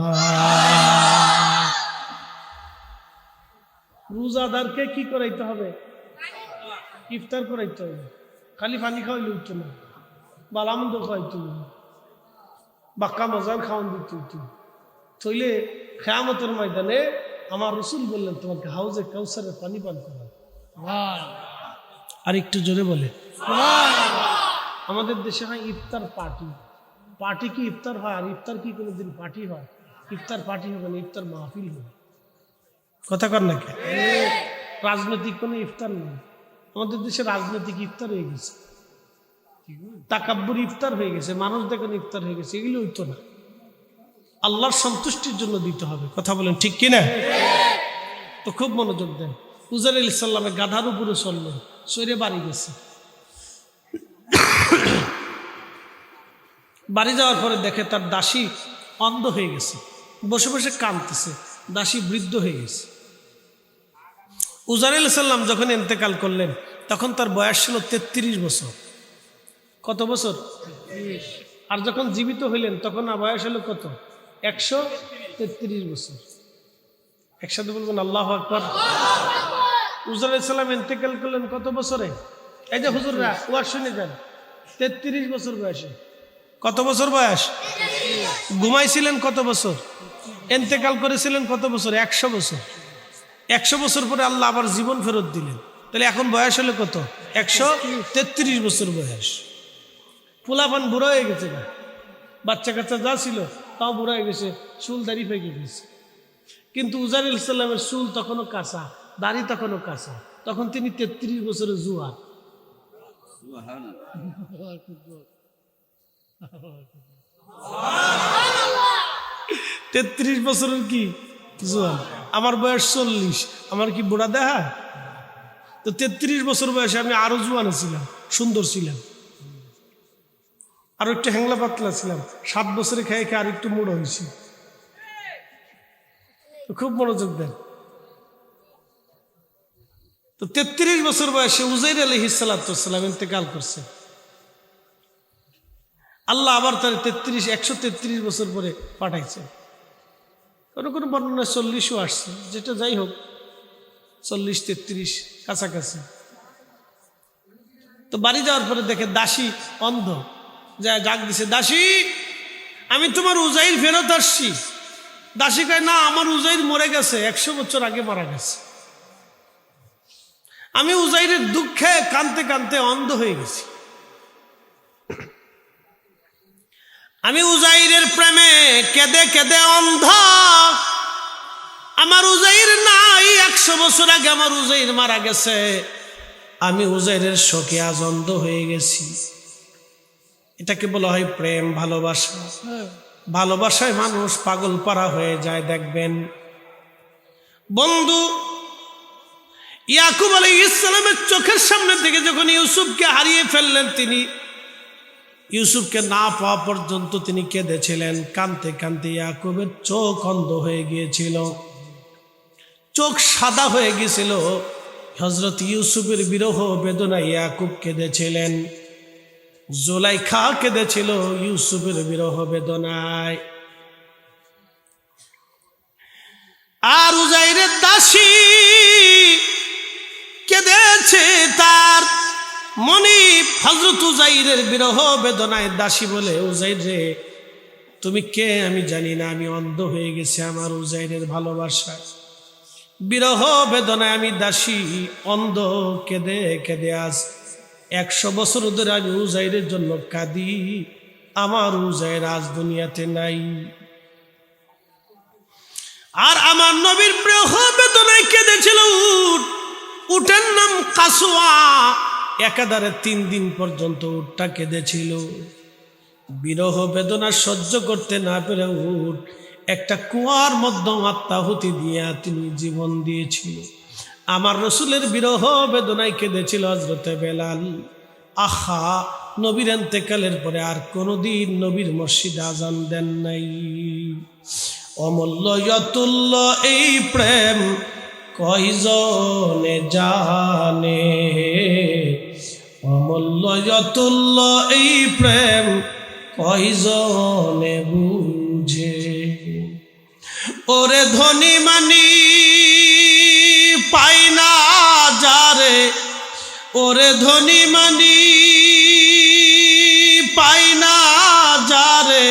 রোজাদারকে কি করাইতে হবে? ইফতার করাইতে হবে। খালি পানি খাওয়াইলে উঠতো না, বালামন্দ খাওয়াইতে হবে, বাক্কা মজার খাওয়ান দিতে হইতো। তইলে কিয়ামতের ময়দানে আমার রাসূল বললেন তোমাকে হাউজে কাউসারের পানি পান করাবো। আর একটু জোরে বলে। আমাদের দেশে হয় ইফতার পার্টি। পার্টি কি ইফতার হয়? আর ইফতার কি কোনোদিন পার্টি হয়? ইফতার পার্টি হবে না, ইফতার মাহফিল হবে। কথা কর নাকি? রাজনৈতিক কোনো ইফতার নেই আমাদের দেশে। রাজনৈতিক ইফতার হয়ে গেছে, তাকাব্বুর ইফতার হয়ে গেছে, মানুষ দেখেন ইফতার হয়ে গেছে। এগুলো হইতো না। আল্লাহর সন্তুষ্টির জন্য দিতে হবে। কথা বলেন ঠিক কিনা? তো খুব মনোযোগ দেন। উজাইর আলাইহিস সালামে গাধার উপরে চললেন, সৈরে বাড়ি গেছে। বাড়ি যাওয়ার পরে দেখে তার দাসী অন্ধ হয়ে গেছে, বসে বসে কাঁদতেছে। দাসী বৃদ্ধ হয়ে গেছে। উজাইর আলাইহিস সালাম যখন ইন্তেকাল করলেন তখন তার বয়স ছিল 33 বছর। কত বছর? আর যখন জীবিত হইলেন তখন বয়স হলো কত? 133 বছর। একসাথে বলবেন আল্লাহু আকবার। উজাইর আলাইহিস সালাম ইন্তেকাল করলেন কত বছরে? এই যে হুজুররা ওয়াজ শুনে যান, 33 বছর বয়সে। কত বছর বয়স? ঘুমাইছিলেন কত বছর? ইন্তেকাল করেছিলেন কত বছর? 100 বছর। 100 বছর পরে আল্লাহ আবার জীবন ফেরত দিলেন। তাহলে এখন বয়স হলো কত? 133 বছর বয়স। পোলাপান বুড়া হয়ে গেছে না, বাচ্চা কাচ্চা যা ছিল তাও বুড়া হয়ে গেছে, চুল দাড়ি পেকে গেছে। কিন্তু উজাইর আলাইহিস সালামের চুল তখনও কাঁচা, দাড়ি তখনও কাঁচা। তখন তিনি 33 বছরের জুয়ান। 33 বছরের কি জুয়ান? আমার বয়স 40, আমার কি বুড়া দেখা? তো 33 বছর বয়সে আমি আরো জুয়ান ছিলাম, সুন্দর ছিলাম, আরো একটু হ্যাংলা পাতলা ছিলাম। 7 বছরে খেয়ে খেয়ে আর একটু মোড় হয়েছি। খুব মনোযোগ দেন। তো 33 বছর বয়সে উজাইর আলাইহিস সালাম ইন্তেকাল করছে। আল্লাহ আবার তার 133 বছর পরে পাঠাইছে। কোনো কোনো বর্ণনা 40ও আসছে, যেটা যাই হোক 40-33 কাছাকাছি। তো বাড়ি যাওয়ার পরে দেখে দাসী অন্ধ, যা ডাক দিছে, দাসী আমি তোমার উজাইর ফেরত আসছি। দাসী কয়, না আমার উজাইর মরে গেছে, 100 বছর আগে মারা গেছে। আমি উজাইরের দুঃখে কাঁদতে কাঁদতে অন্ধ হয়ে গেছি। আমি উজাইরের প্রেমে কেঁদে কেঁদে অন্ধ। আমার উজাইর নাই, 100 বছর আগে আমার উজাইর মারা গেছে। আমি উজাইরের শোকে আজ অন্ধ হয়ে গেছি। এটাকে বলা হয় প্রেম, ভালোবাসা। ভালোবাসায় মানুষ পাগল পারা হয়ে যায়। দেখবেন বন্ধু, ইয়াকুব আলাইহিস সালামের চোখের সামনে থেকে যখন ইউসুফকে হারিয়ে ফেললেন, তিনি ইউসুফকে না পাওয়া পর্যন্ত তিনি কেঁদেছিলেন। কাঁদতে কাঁদতে ইয়াকুবের চোখ অন্ধ হয়ে গিয়েছিল, চোখ সাদা হয়ে গিয়েছিল। হযরত ইউসুফের বিরহ বেদনায় ইয়াকুব কেঁদেছিলেন, জুলাইখা কেঁদেছিল ইউসুফের বিরহ বেদনায়। আর উজাইরের দাসী কেঁদেছে তার মনিব হযরত উজাইরের বিরহ বেদনায়। দাসী বলে, উজাইর রে তুমি কে আমি জানি না, আমি অন্ধ হয়ে গেছি আমার উজাইরের ভালোবাসায়। বিরহ বেদনায় আমি দাসী অন্ধ, কেঁদে কেঁদে আজ 100 বছর ধরে আমি উজাইরের জন্য কাঁদি। আমার উজাইর আজ দুনিয়াতে নাই। আর আমার নবীর বিরহ বেদনায় কেঁদেছিল উট। উটের নাম কাসওয়া। একাধারে 3 দিন পর্যন্ত উটটা কেঁদেছিল। বিরহ বেদনা সহ্য করতে না পেরে উট একটা কুয়ার মধ্যে আত্মাহুতি দিয়া তিনি জীবন দিয়েছিল। আমার রসুলের বিরহ বেদনায় কেঁদেছিল হযরতে বেলাল। আহা, নবীর ইন্তেকালের পরে আর কোনোদিন নবীর মসজিদে আজান দেন নাই। অমূল্য অতুল্য এই প্রেম কয়জনে জানে, অমূল্য অতুল্য এই প্রেম কয়জনে বুঝে। ওরে ধনী মানি পাই না যারে, ওরে ধনী মানি পাই না যারে,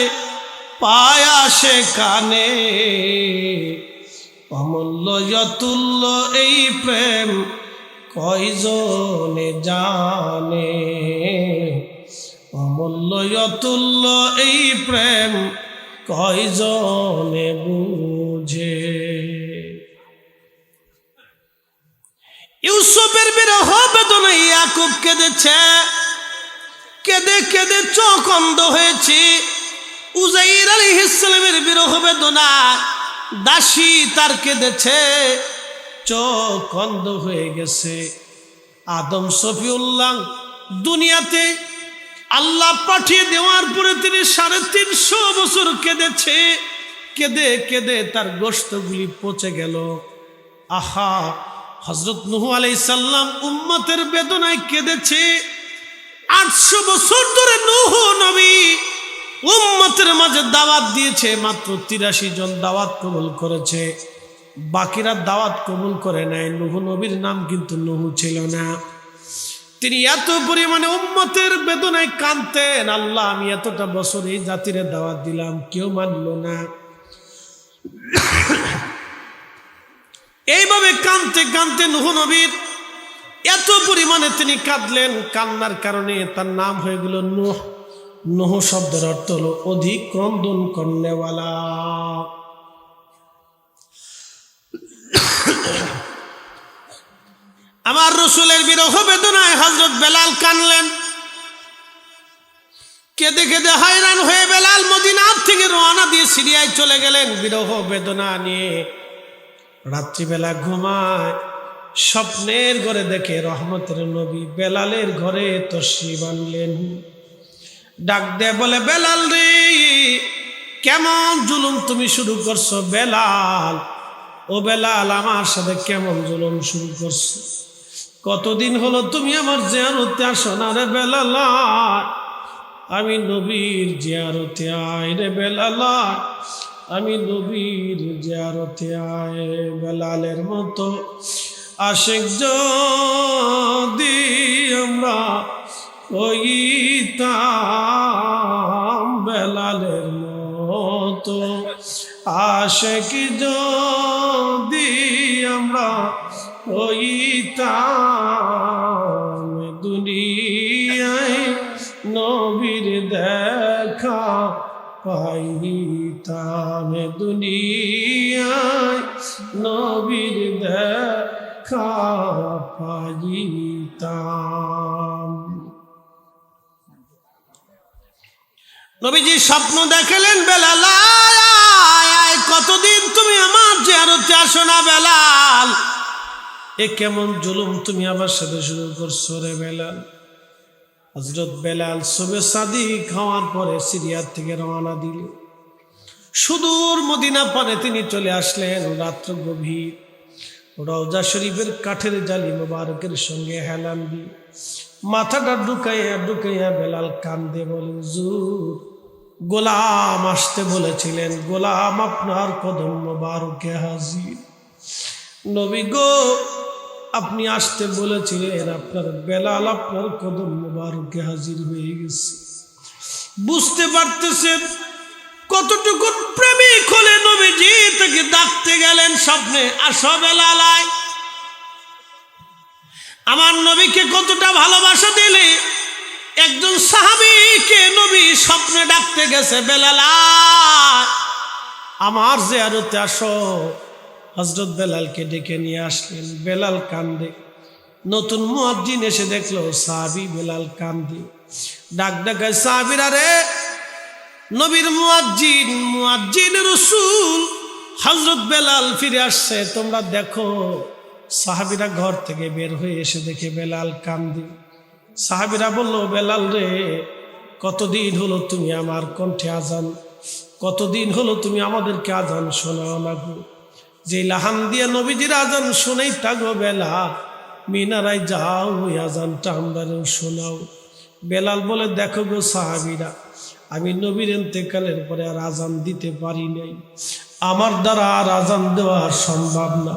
পায়া সে কানে। অমূল্য অতুল্য এই প্রেম কয়জনে জানে, অমূল্য অতুল্য এই প্রেম কয়জনে বুঝে। ইউসুফের বিরহ বেদনায় ইয়াকুব কেঁদেছে, কেঁদে কেঁদে চোখ অন্ধ হয়েছে। উজাইর আলাইহিস সালামের বিরহ বেদনা দাসী তার কেঁদেছে, চোখ অন্ধ হয়ে গেছে। আদম শফিউল্লাহ দুনিয়াতে আল্লাহ পাঠিয়ে দেওয়ার পরে তিনি 350 বছর কেঁদেছে। কেঁদে কেঁদে তার গোশতগুলি পচে গেল। আহা, হযরত নূহ আলাইহিস সালাম উম্মতের বেদনায় কেঁদেছে। 800 বছর ধরে নূহ নবী উম্মতের মাঝে দাওয়াত দিয়েছে, মাত্র 83 জন দাওয়াত কবুল করেছে, বাকিরা দাওয়াত কবুল করে নাই। নূহ নবীর নাম কিন্তু নূহ ছিল না। তিনি এত পরিমাণে উম্মতের বেদনায় কাঁদতেন, আল্লাহ আমি এতটা বছর এই জাতিরে দাওয়াত দিলাম, কেউ মানল না। এইভাবে কাঁদতে কাঁদতে নূহ নবীর এত পরিমাণে তিনি কাঁদলেন, কান্নার কারণে তার নাম হয়ে গেল নূহ। নূহ শব্দের অর্থ হলো অধিক ক্রন্দন করনেওয়ালা। আমার রসুলের বিরহ বেদনায় হযরত বেলাল কানলেন। কেঁদে কেঁদে হয়রান হয়ে বেলাল মদিনার থেকে রওনা দিয়ে সিরিয়ায় চলে গেলেন বিরহ বেদনা নিয়ে। রাত্রিবেলা ঘুমায়, স্বপ্নের ঘরে দেখে রহমতের নবী বেলালের ঘরে তশরিফ আনলেন। ডাক দে বলে, বেলাল রে, কেমন জুলুম তুমি শুরু করছো বেলাল? ও বেলাল, আমার সাথে কেমন জুলুম শুরু করছো? কতদিন হলো তুমি আমার জিয়ারতে আসো না রে বেলাল, আমি নবীর জিয়ারতে আয় রে বেলাল, আমি নবীর জিয়ারতে আয়। বেলালের মতো আশিক যদি আমরা হইতাম, বেলালের মতো আশিক যদি আমরা হইতাম, দুনিয়ায় নবীর দেখা পাইতাম, দুনিয়ায় নবীর দেখা পাইতাম। নবীজি স্বপ্ন দেখালেন, বেলাল কতদিন তুমি আমার জিয়ারতে আসো না বেলাল, এ কেমন জুলুম তুমি আমার সাথে শুরু করছো রে বেলাল। হযরত বেলাল সুবে সাদিক খাওয়ার পরে সিরিয়ার থেকে রওনা দিল, সুদূর মদিনা পানে তিনি চলে আসলেন। রাত্র গভীর, রওজা শরীফের কাঠের জালি মোবারকের সঙ্গে হেলান দিয়ে মাথাটা ঢুকাইয়া ঢুকাইয়া বেলাল কান্দে বলে, হুজুর গোলাম আসতে বলেছিলেন, গোলাম আপনার কদম মোবারকে হাজির। নবী গো, আপনি আসতে বলেছিলেন, আপনার বেলাল আপনার কদম মোবারকে হাজির হয়ে গেছে। বুঝতে পারতেছেন কতটুকু প্রেমিক হলে নবীজি তাকে ডাকতে গেলেন স্বপ্নে, আসো বেলাল আয়। আমার নবীকে কতটা ভালোবাসা দিলে একজন সাহাবীকে নবী স্বপ্নে ডাকতে গেছে, বেলাল আয় আমার জিয়ারতে আসো। হযরত বেলালকে ডেকে নিয়ে আসলেন। বেলাল কান্দে। নতুন মুয়াজ্জিন এসে দেখলো সাহাবী বেলাল কান্দে। ডাক ডাকায়, সাহাবীরা রে, নবীর মুয়াজ্জিন, মুয়াজ্জিন রাসূল হযরত বেলাল ফিরে আসছে, তোমরা দেখো। সাহাবীরা ঘর থেকে বের হয়ে এসে দেখে বেলাল কান্দে। সাহাবীরা বলল, বেলাল রে, কতদিন হলো তুমি আমার কণ্ঠে আজান, কতদিন হলো তুমি আমাদেরকে আজান শোনাও না গো। যে লাহান দিয়ে নবীজির আজান শোনাই থাকো বেলাল, মিনারায় যাও, ওই আজানটা আমরাও শোনাও। বেলাল বলে, দেখো গো সাহাবীরা, আমি নবীর ইন্তেকালের পরে আর আজান দিতে পারি নাই, আমার দ্বারা আর আজান দেওয়া সম্ভব না,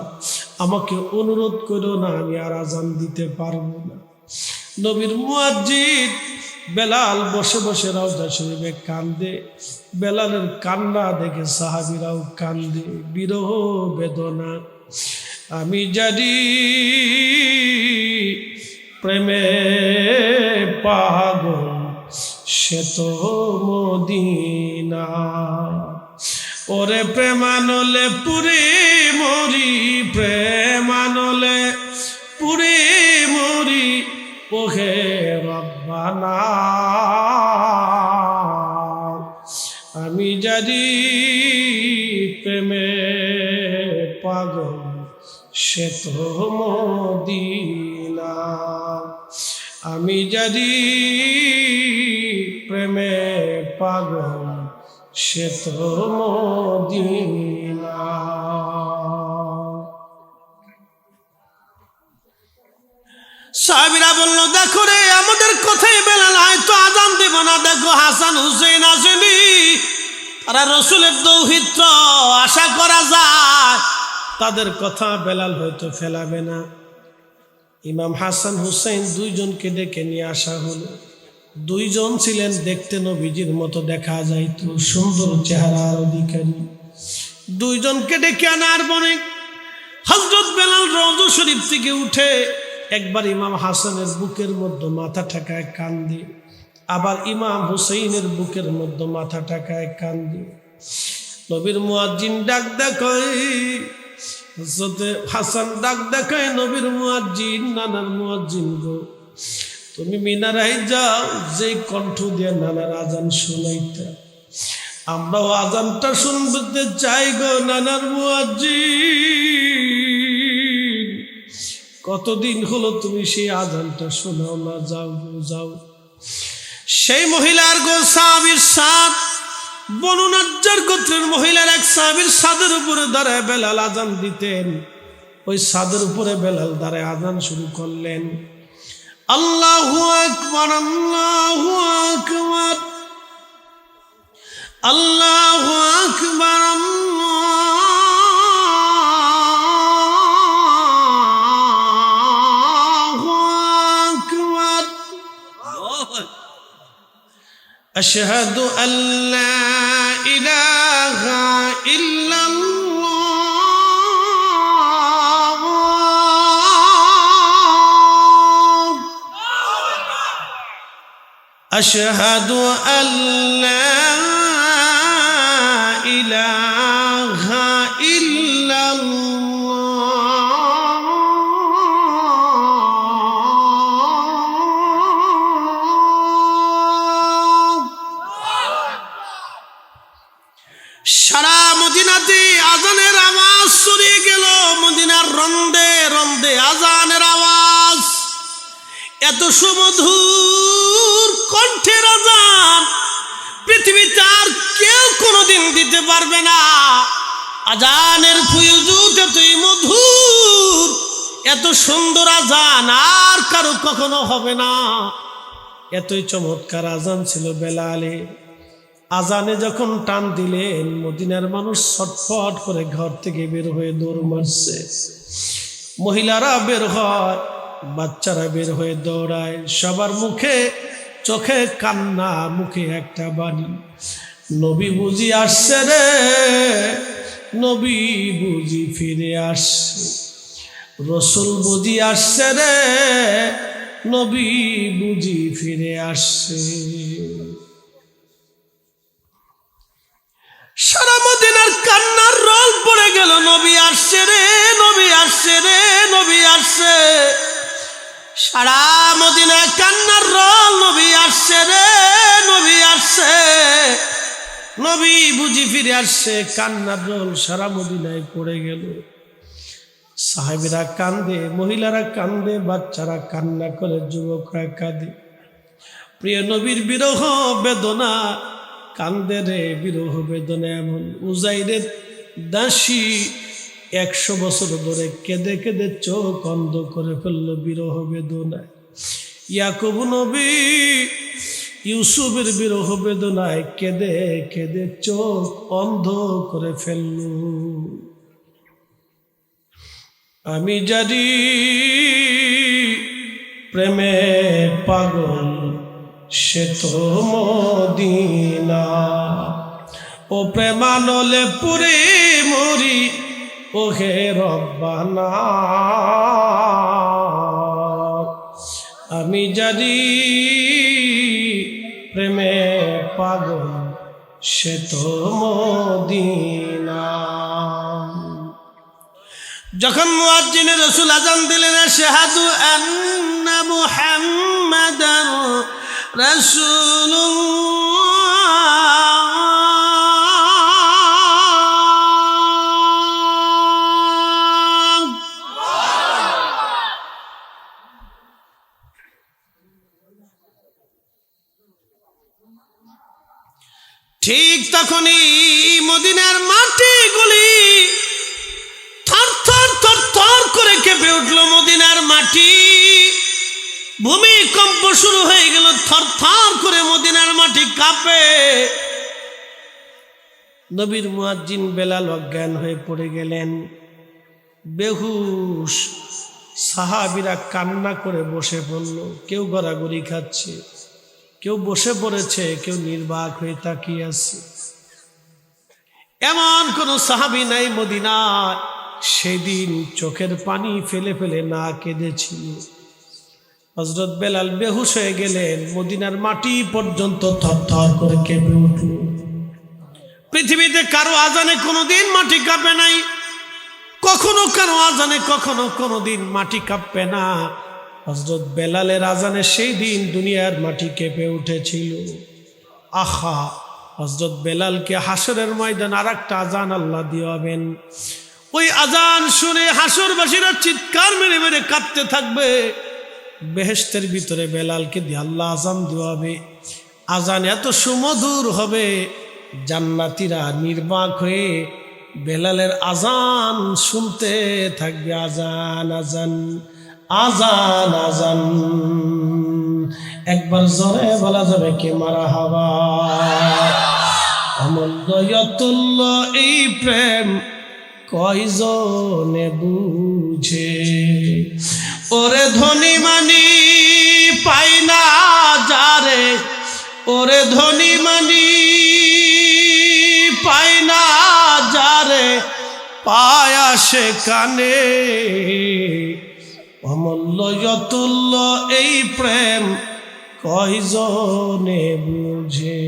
আমাকে অনুরোধ করো না, আমি আর আজান দিতে পারবো না। নবীর মুয়াজ্জিন বেলাল বসে বসে রওজা শরীফে কান্দে। বেলালের কান্না দেখে সাহাবীরাও কান্দে, বিরহ বেদনা। আমি জানি প্রেমে পাগল সে তো মদিনা, ওরে প্রেমানলে পুরে মরি, প্রেমানলে পুরে মরি, ওহে রব্বানা। আমি জানি প্রেমে পাগল সে তো মদিনা, আমি জানি প্রেমে পাগল সে তো মদিনা। সাহাবীরা বলল, দেখো রে, আমাদের কথাই বেলাল হয়তো আজান দেব না, দেখো হাসান হুসেন আসেনি, তারা রসুলের দৌহিত্র, আশা করা যায় তাদের কথা বেলাল হয়তো ফেলাবে না। ইমাম হাসান হুসেন দুইজনকে ডেকে নিয়ে আসা হলো। দুইজন ছিলেন দেখতে নবীজির মতো দেখা যাইত, সুন্দর চেহারার অধিকারী। দুইজনকে ডেকে আনার পরে হযরত বেলাল রওজা শরীফ থেকে উঠে একবার ইমাম হাসানের বুকের মধ্যে মাথা ঠেকায় কান্দে, আবার ইমাম হুসেইনের বুকের মধ্যে মাথা ঠেকায় কান্দে। নবীর মুয়াজ্জিন ডাক দেখায়, হযরত হাসান ডাক দেখায়, নবীর মুয়াজ্জিন, নানার মুয়াজ্জিন গো, তুমি মিনারায় যাও, যে কণ্ঠ দিয়ে নানার আজান শোনাইতা, আমরাও আজানটা শুনতে চাই গো নানার মুয়াজ্জিন। কতদিন হলো তুমি সেই আজানটা শোনাও না, যাও গো যাও। সেই মহিলার গো সাহাবীর সাদ, বনু নাজ্জার গোত্রের মহিলার এক সাহাবীর সাদের উপরে দাঁড়ায় বেলাল আজান দিতেন। ওই ছাদের উপরে বেলাল দাঁড়ায় আজান শুরু করলেন। আল্লাহু আকবার, আল্লাহু আকবার, আল্লাহু আকবার, আল্লাহু আকবার। আশহাদু আল্লা ইলাহা ইল্লাল্লাহ, আশহাদু আল্লা ইলাহা ইল্লাল্লাহ। সারা মদিনাতে আজানের আওয়াজ ছড়িয়ে গেল। মদিনার রন্দে রন্দে আজানের আওয়াজ, এত সুমধুর কণ্ঠের আজান পৃথিবীতে আর কেউ কোনোদিন দিতে পারবে না। আজানের ফুয়ুজুত এতই মধুর, এত সুন্দর আজান আর কারো কখনো হবে না। এতই চমৎকার আজান ছিল বেলালের। আজানে যখন টান দিলেন, মদিনার মানুষ ছটফট করে ঘর থেকে বের হয়ে দৌড় মারছে। মহিলারা বের হয়, বাচ্চারা বের হয়ে দৌড়ায়। সবার মুখে চোখে কান্না, মুখে একটা বাণী, নবী বুঝি আসছে রে, নবী বুঝি ফিরে আসছে, রসুল বুঝি আসছে রে, নবী বুঝি ফিরে আসছে। সারা মদিনার কান্নার রোল পড়ে গেল, নবী আসছে রে, নবী আসছে রে, নবী আসছে। সারা মদিনায় কান্নার রোল, নবী আসছে রে, নবী আসছে, নবী বুঝি ফিরে আসছে। কান্নার রোল সারা মদিনায় পড়ে গেল। সাহাবীরা কান্দে, মহিলারা কান্দে, বাচ্চারা কান্না করে, যুবকরা কাঁদে। প্রিয় নবীর বিরহ বেদনা কান্দে রে, বিরহ বেদনা এমন। উজাইরের দাসী 100 বছর ধরে কেঁদে কেঁদে চোখ অন্ধ করে ফেললো বিরহ বেদনায়। ইয়াকুব নবী ইউসুফের বিরহ বেদনায় কেঁদে কেঁদে চোখ অন্ধ করে ফেলল। আমি জানি প্রেমে পাগল সে তো মদিনা, ও প্রেমানলে পুরে মরি ও হে রব্বানা। আমি জানি প্রেমে পাগল সে তো মদিনা। যখন মুয়াজ্জিন রাসূল আযান দিলেন, আশহাদু আন্না মুহাম্মাদার রাসূলুল্লাহ, ঠিক তখনই মদিনার মাটিগুলি থর থর থর থর করে কেঁপে উঠল। মদিনার মাটি, ভূমিকম্প শুরু হয়ে গেল, থর থর করে মদিনার মাটি কাঁপে। নবীর মুয়াজ্জিন বেলাল অজ্ঞান হয়ে পড়ে গেলেন, বেহুশ। সাহাবীরা কান্না করে বসে পড়ল। কেউ গড়াগড়ি খাচ্ছে, কেউ বসে পড়েছে, কেউ নির্বাক হয়ে তাকিয়ে আছে। এমন কোন সাহাবী নাই মদিনায় সেদিন চোখের পানি ফেলে ফেলে না কেঁদেছিল। হযরত বেলাল বেহুশ হয়ে গেলেন। মদিনার মাটি পর্যন্ত থরথর করে কেঁপে উঠল। পৃথিবীতে কারো আজানে কোনোদিন মাটি কাঁপে নাই, কখনো কারো আজানে কখনো কোনোদিন মাটি কাঁপবে না। হযরত বেলালের আজানে সেই দিন দুনিয়ার মাটি কেঁপে উঠেছিল। আহা, হযরত বেলালকে হাসরের ময়দান আর একটা আজান আল্লাহ দিয়াবেন। ওই আজান শুনে হাসরবাসীরা চিৎকার মেরে মেরে কাঁদতে থাকবে। বেহেশতের ভিতরে বেলালকে দিয়ে আল্লাহ আজান দেওয়াবে। আজান এত সুমধুর হবে, জান্নাতীরা নির্বাক হয়ে বেলালের আজান শুনতে থাকবে, আজান আজান আজান আজান। একবার জোরে বলা যাবে কি মারহাবা। অমূল্যতুল্য এই প্রেম কয়জনে বুঝে, ওরে ধনী মানি পাই না যারে, ওরে ধনী মানি পাই না যারে, পায়া সে কানে। অমূল্যতুল্য এই প্রেম কয়জনে বুঝে।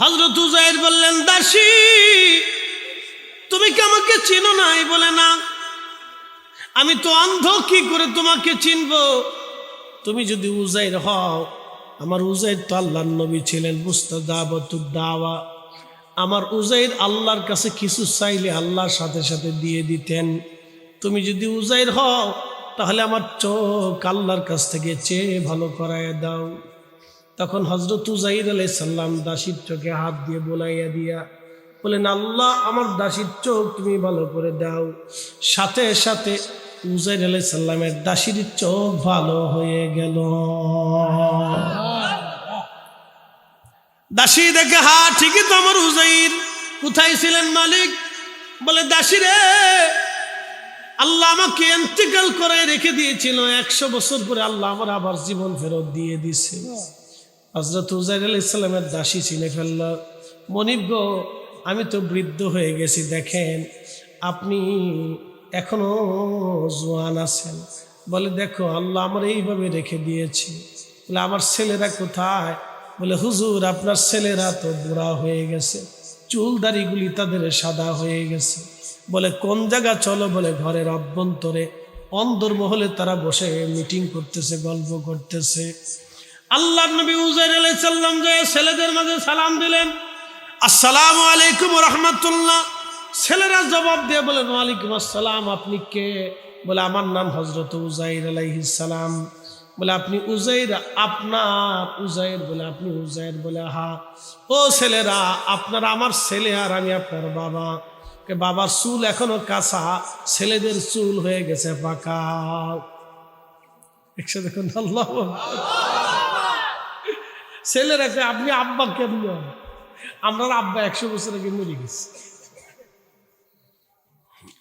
হযরত উযাইর বললেন, দাসী তুমি কি আমাকে চিনো নাই? বলে না, আমি তো অন্ধ, কি করে তোমাকে চিনবো? তুমি যদি উযাইর হও, আমার উযাইর তো আল্লাহর নবী ছিলেন, মুস্তাজাবাতুদ দাওয়া। আমার উযাইর আল্লাহর কাছে কিছু চাইলে আল্লাহর সাথে সাথে দিয়ে দিতেন। তুমি যদি উযাইর হও, তাহলে আমার চোখ আল্লাহর কাছ থেকে চেয়ে ভালো করায় দাও। তখন হযরত উযাইর আলাইহিস সালাম দাসীর চোখে হাত দিয়ে বোলাইয়া দিয়া বলেন, আল্লাহ আমার দাসীর চোখ তুমি ভালো করে দাও। সাথে সাথে উযাইর আলাইহিস সালামের দাসীর চোখ ভালো হয়ে গেল। দাসী দেখে, হা ঠিকই তো আমার উযাইর। কোথায় ছিলেন মালিক? বলে, দাসী রে, আল্লাহ আমাকে ইন্তেকাল করে রেখে দিয়েছিল, 100 বছর পরে আল্লাহ আমার আবার জীবন ফেরত দিয়ে দিছে। হযরত উযাইর আলাইহিস সালামের দাসী চিনে ফেলল, মনিব গো, আমি তো বৃদ্ধ হয়ে গেছি, দেখেন আপনি এখনো জওয়ান আছেন। বলে, দেখো আল্লাহ আমার এইভাবে রেখে দিয়েছি। বলে, আমার ছেলেরা কোথায়? বলে, হুজুর আপনার ছেলেরা তো বুড়া হয়ে গেছে, চুল দাড়িগুলি তাদের সাদা হয়ে গেছে। বলে, কোন জায়গা চলো? বলে, ঘরের অভ্যন্তরে অন্দরমহলে তারা বসে মিটিং করতেছে, গল্প করতেছে। আল্লাহর নবী উযাইর আলাইহিস সালাম যে ছেলেদের মাঝে সালাম দিলেন, আসসালামু আলাইকুম ওয়া রাহমাতুল্লাহ। ছেলেরা জবাব দিয়ে বলেন, ওয়ালাইকুম আসসালাম, আপনি কে? বলে, আমার নাম হযরত উযাইর আলাইহিস সালাম। বলে, আপনি উযাইর? আপনার উযাইর? বলে, আপনি উযাইর? বলে, হ্যাঁ। ও ছেলেরা, আপনারা আমার ছেলে আর আমি আপনার বাবা। বাবার চুল এখনো কাঁচা, ছেলেদের চুল হয়ে গেছে পাকা। একসাথে দেখুন, আল্লাহ। ছেলেরা আপনি আব্বা কেমন? আপনার আব্বা 100 বছর আগে মরে গেছে।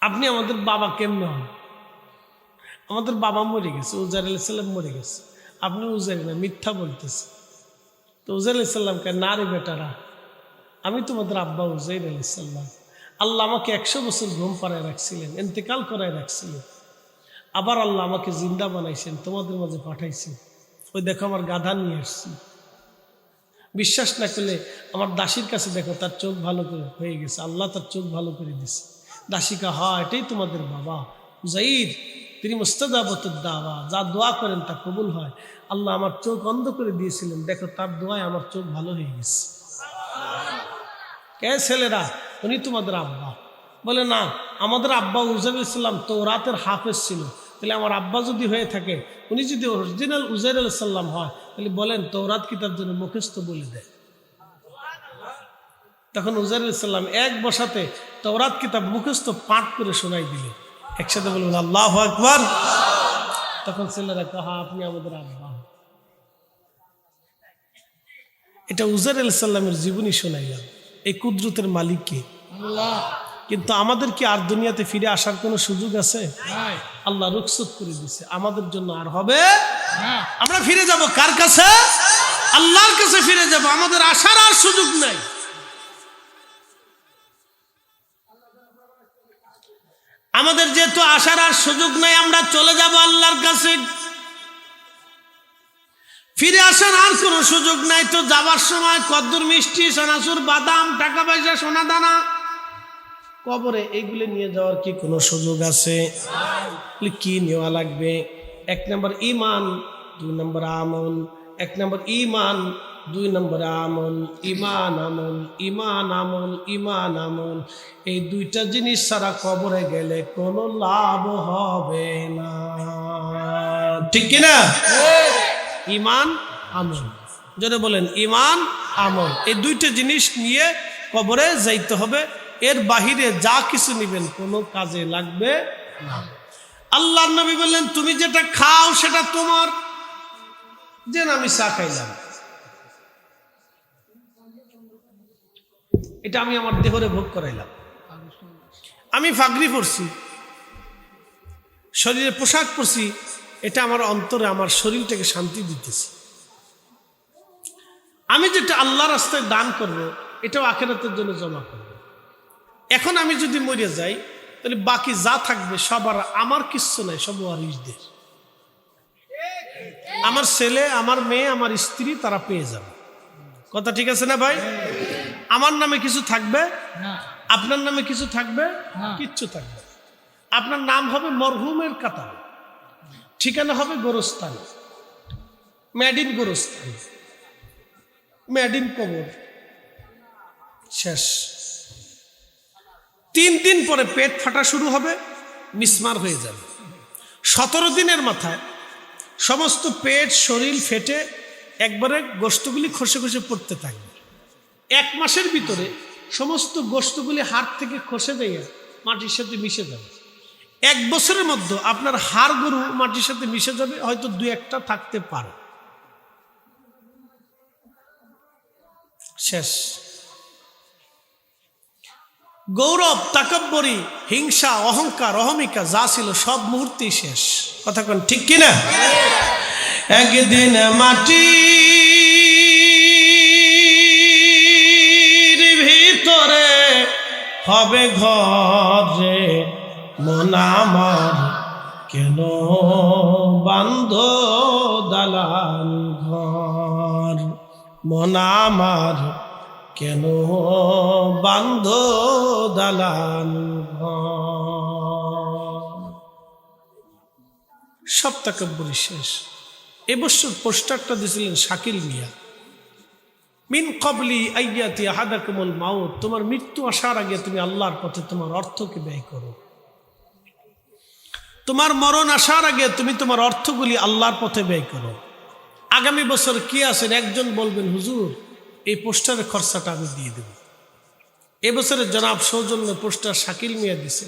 আপনি আমাদের বাবা কেমন হন? আমাদের বাবা মরে গেছে, উযাইর আলাইহিস সালাম মরে গেছে। আপনি উযাইর না, মিথ্যা বলতেছে। তো উযাইর আলাইহিস সালামকে, না রে বেটারা, আমি তোমাদের আব্বা উযাইর আলাইহিস সালাম। আল্লাহ আমাকে 100 বছর ঘুম পাড়ায় রাখছিলেন, ইন্তেকাল করায় রাখছিলেন, আবার আল্লাহ আমাকে জিন্দা বানাইছেন, তোমাদের মাঝে পাঠাইছেন। ওই দেখো আমার গাধা নিয়ে আসছি। বিশ্বাস না করলে আমার দাসীর কাছে দেখো, তার চোখ ভালো করে হয়ে গেছে, আল্লাহ তার চোখ ভালো করে দিছে। দাসীকা, হ্যাঁ এটাই তোমাদের বাবা উযাইর, তিনি মুস্তাজাবাতুদ দাওয়া, যা দোয়া করেন তা কবুল হয়। আল্লাহ আমার চোখ অন্ধ করে দিয়েছিলেন, দেখো তার দোয়ায় আমার চোখ ভালো হয়ে গেছে। কে ছেলেরা? উনি তোমাদের আব্বা। বলে, না, আমাদের আব্বা উযাইর আলাইহিস সালাম তাওরাতের হাফেজ ছিল। তাহলে আমার আব্বা যদি হয়ে থাকে, উনি যদি অরিজিনাল উযাইর আলাইহিস সালাম হয়, তাহলে বলেন তাওরাত কিতাব যেন মুখস্থ বলে দেয়। তখন উযাইর আলাইহিস সালাম এক বসাতে তাওরাত কিতাব মুখস্থ পাঠ করে শোনাই দিলেন। একসাথে বলবেন আল্লাহু আকবার। তখন ছেলেরা, হ্যাঁ আপনি আমাদের আব্বা। এটা উযাইর আলাইহিস সালামের জীবনী শোনাইলাম। এই কুদরতের মালিক কে? আল্লাহ। কিন্তু আমাদের কি আর দুনিয়াতে ফিরে আসার কোনো সুযোগ আছে? আল্লাহ রুখসত করে দিছে, আমাদের জন্য আর হবে না। আমরা ফিরে যাব কার কাছে? আল্লাহর কাছে ফিরে যাব, আমাদের আসার আর সুযোগ নাই। আমাদের যেহেতু আসার আর সুযোগ নাই, আমরা চলে যাব আল্লাহর কাছে, ফিরে আসার আর কোনো সুযোগ নাই। তো যাবার সময় কদ্দুর মিষ্টি, সোনাচুর, বাদাম, টাকা পয়সা, সোনা দানা, কবরে এগুলো নিয়ে যাওয়ার কি কোনো সুযোগ আছে? কি নেওয়া লাগবে? 1 নম্বর ঈমান, 2 নম্বর আমল। 1 নম্বর ঈমান, 2 নম্বর আমল। ঈমান আমল, ঈমান আমল, ঈমান আমল, এই 2টা জিনিস ছাড়া কবরে গেলে কোনো লাভ হবে না। ঠিক কিনা? ঈমান আমল, জোরে বলেন ঈমান আমল। এই দুইটা জিনিস নিয়ে কবরে যাইতে হবে, এর বাহিরে যা কিছু নিবেন কোনো কাজে লাগবে না। আল্লাহর নবী বললেন, তুমি যেটা খাও সেটা তোমার। যেন আমি চা খাইলাম, এটা আমি আমার দেহরে ভোগ করাইলাম। আমি ফাগরি পরছি, শরীরে পোশাক পরছি, এটা আমার অন্তরে আমার শরীরটাকে শান্তি দিতেছে। আমি যেটা আল্লাহর রাস্তায় দান করব, এটাও আখিরাতের জন্য জমা করব। এখন আমি যদি মরে যাই, তাহলে বাকি যা থাকবে সব আর আমার কিচ্ছু নাই, সব ওয়ারিসদের। আমার ছেলে, আমার মেয়ে, আমার স্ত্রী, তারা পেয়ে যাবে। কথা ঠিক আছে না ভাই? আমার নামে কিছু থাকবে না, আপনার নামে কিছু থাকবে না, কিচ্ছু থাকবে। আপনার নাম হবে মরহুমের কাতার, ঠিকানা হবে গোরস্থান, মেড ইন গোরস্থান, মেড ইন কবর। শেষ। 3 দিন পরে পেট ফাটা শুরু হবে, মিসমার হয়ে যাবে। 17 দিনের মাথায় সমস্ত পেট শরীর ফেটে একবারে গোশতগুলি খসে খসে পড়তে থাকবে। 1 মাসের ভিতরে সমস্ত গোশতগুলি হাড় থেকে খসে দিয়ে মাটির সাথে মিশে যাবে। 1 বছরের মধ্যে আপনার হাড় গরু মাটির সাথে মিশে যাবে, হয়তো 2-1টা থাকতে পারে। শেষ। গৌরব, তাকাব্বরি, হিংসা, অহংকার, অহমিকা যা ছিল সব মুহূর্তেই শেষ। কথা কোন ঠিক কিনা? একদিন মাটির ভিতরে হবে ঘরে, মন আমার কেন বান্ধ দালান ঘর, মন আমার কেন বান্ধ দালান ঘর। সব তাকাব্বুরি শেষ। এবছর পোস্টারটা দিয়েছিলেন শাকিল মিয়া, মিন কবলি আইয়াতি আহাদাকুমুল মাউত, তোমার মৃত্যু আসার আগে তুমি আল্লাহর পথে তোমার অর্থকে ব্যয় করো। তোমার মরণ আসার আগে তুমি তোমার অর্থগুলি আল্লাহর পথে ব্যয় করো। আগামী বছর কি আছেন, একজন বলবেন হুজুর এই পোস্টারের খরচাটা আমি দিয়ে দেব। এবছরের জনাব সৌজন্য পোস্টার শাকিল মিয়া দিছে।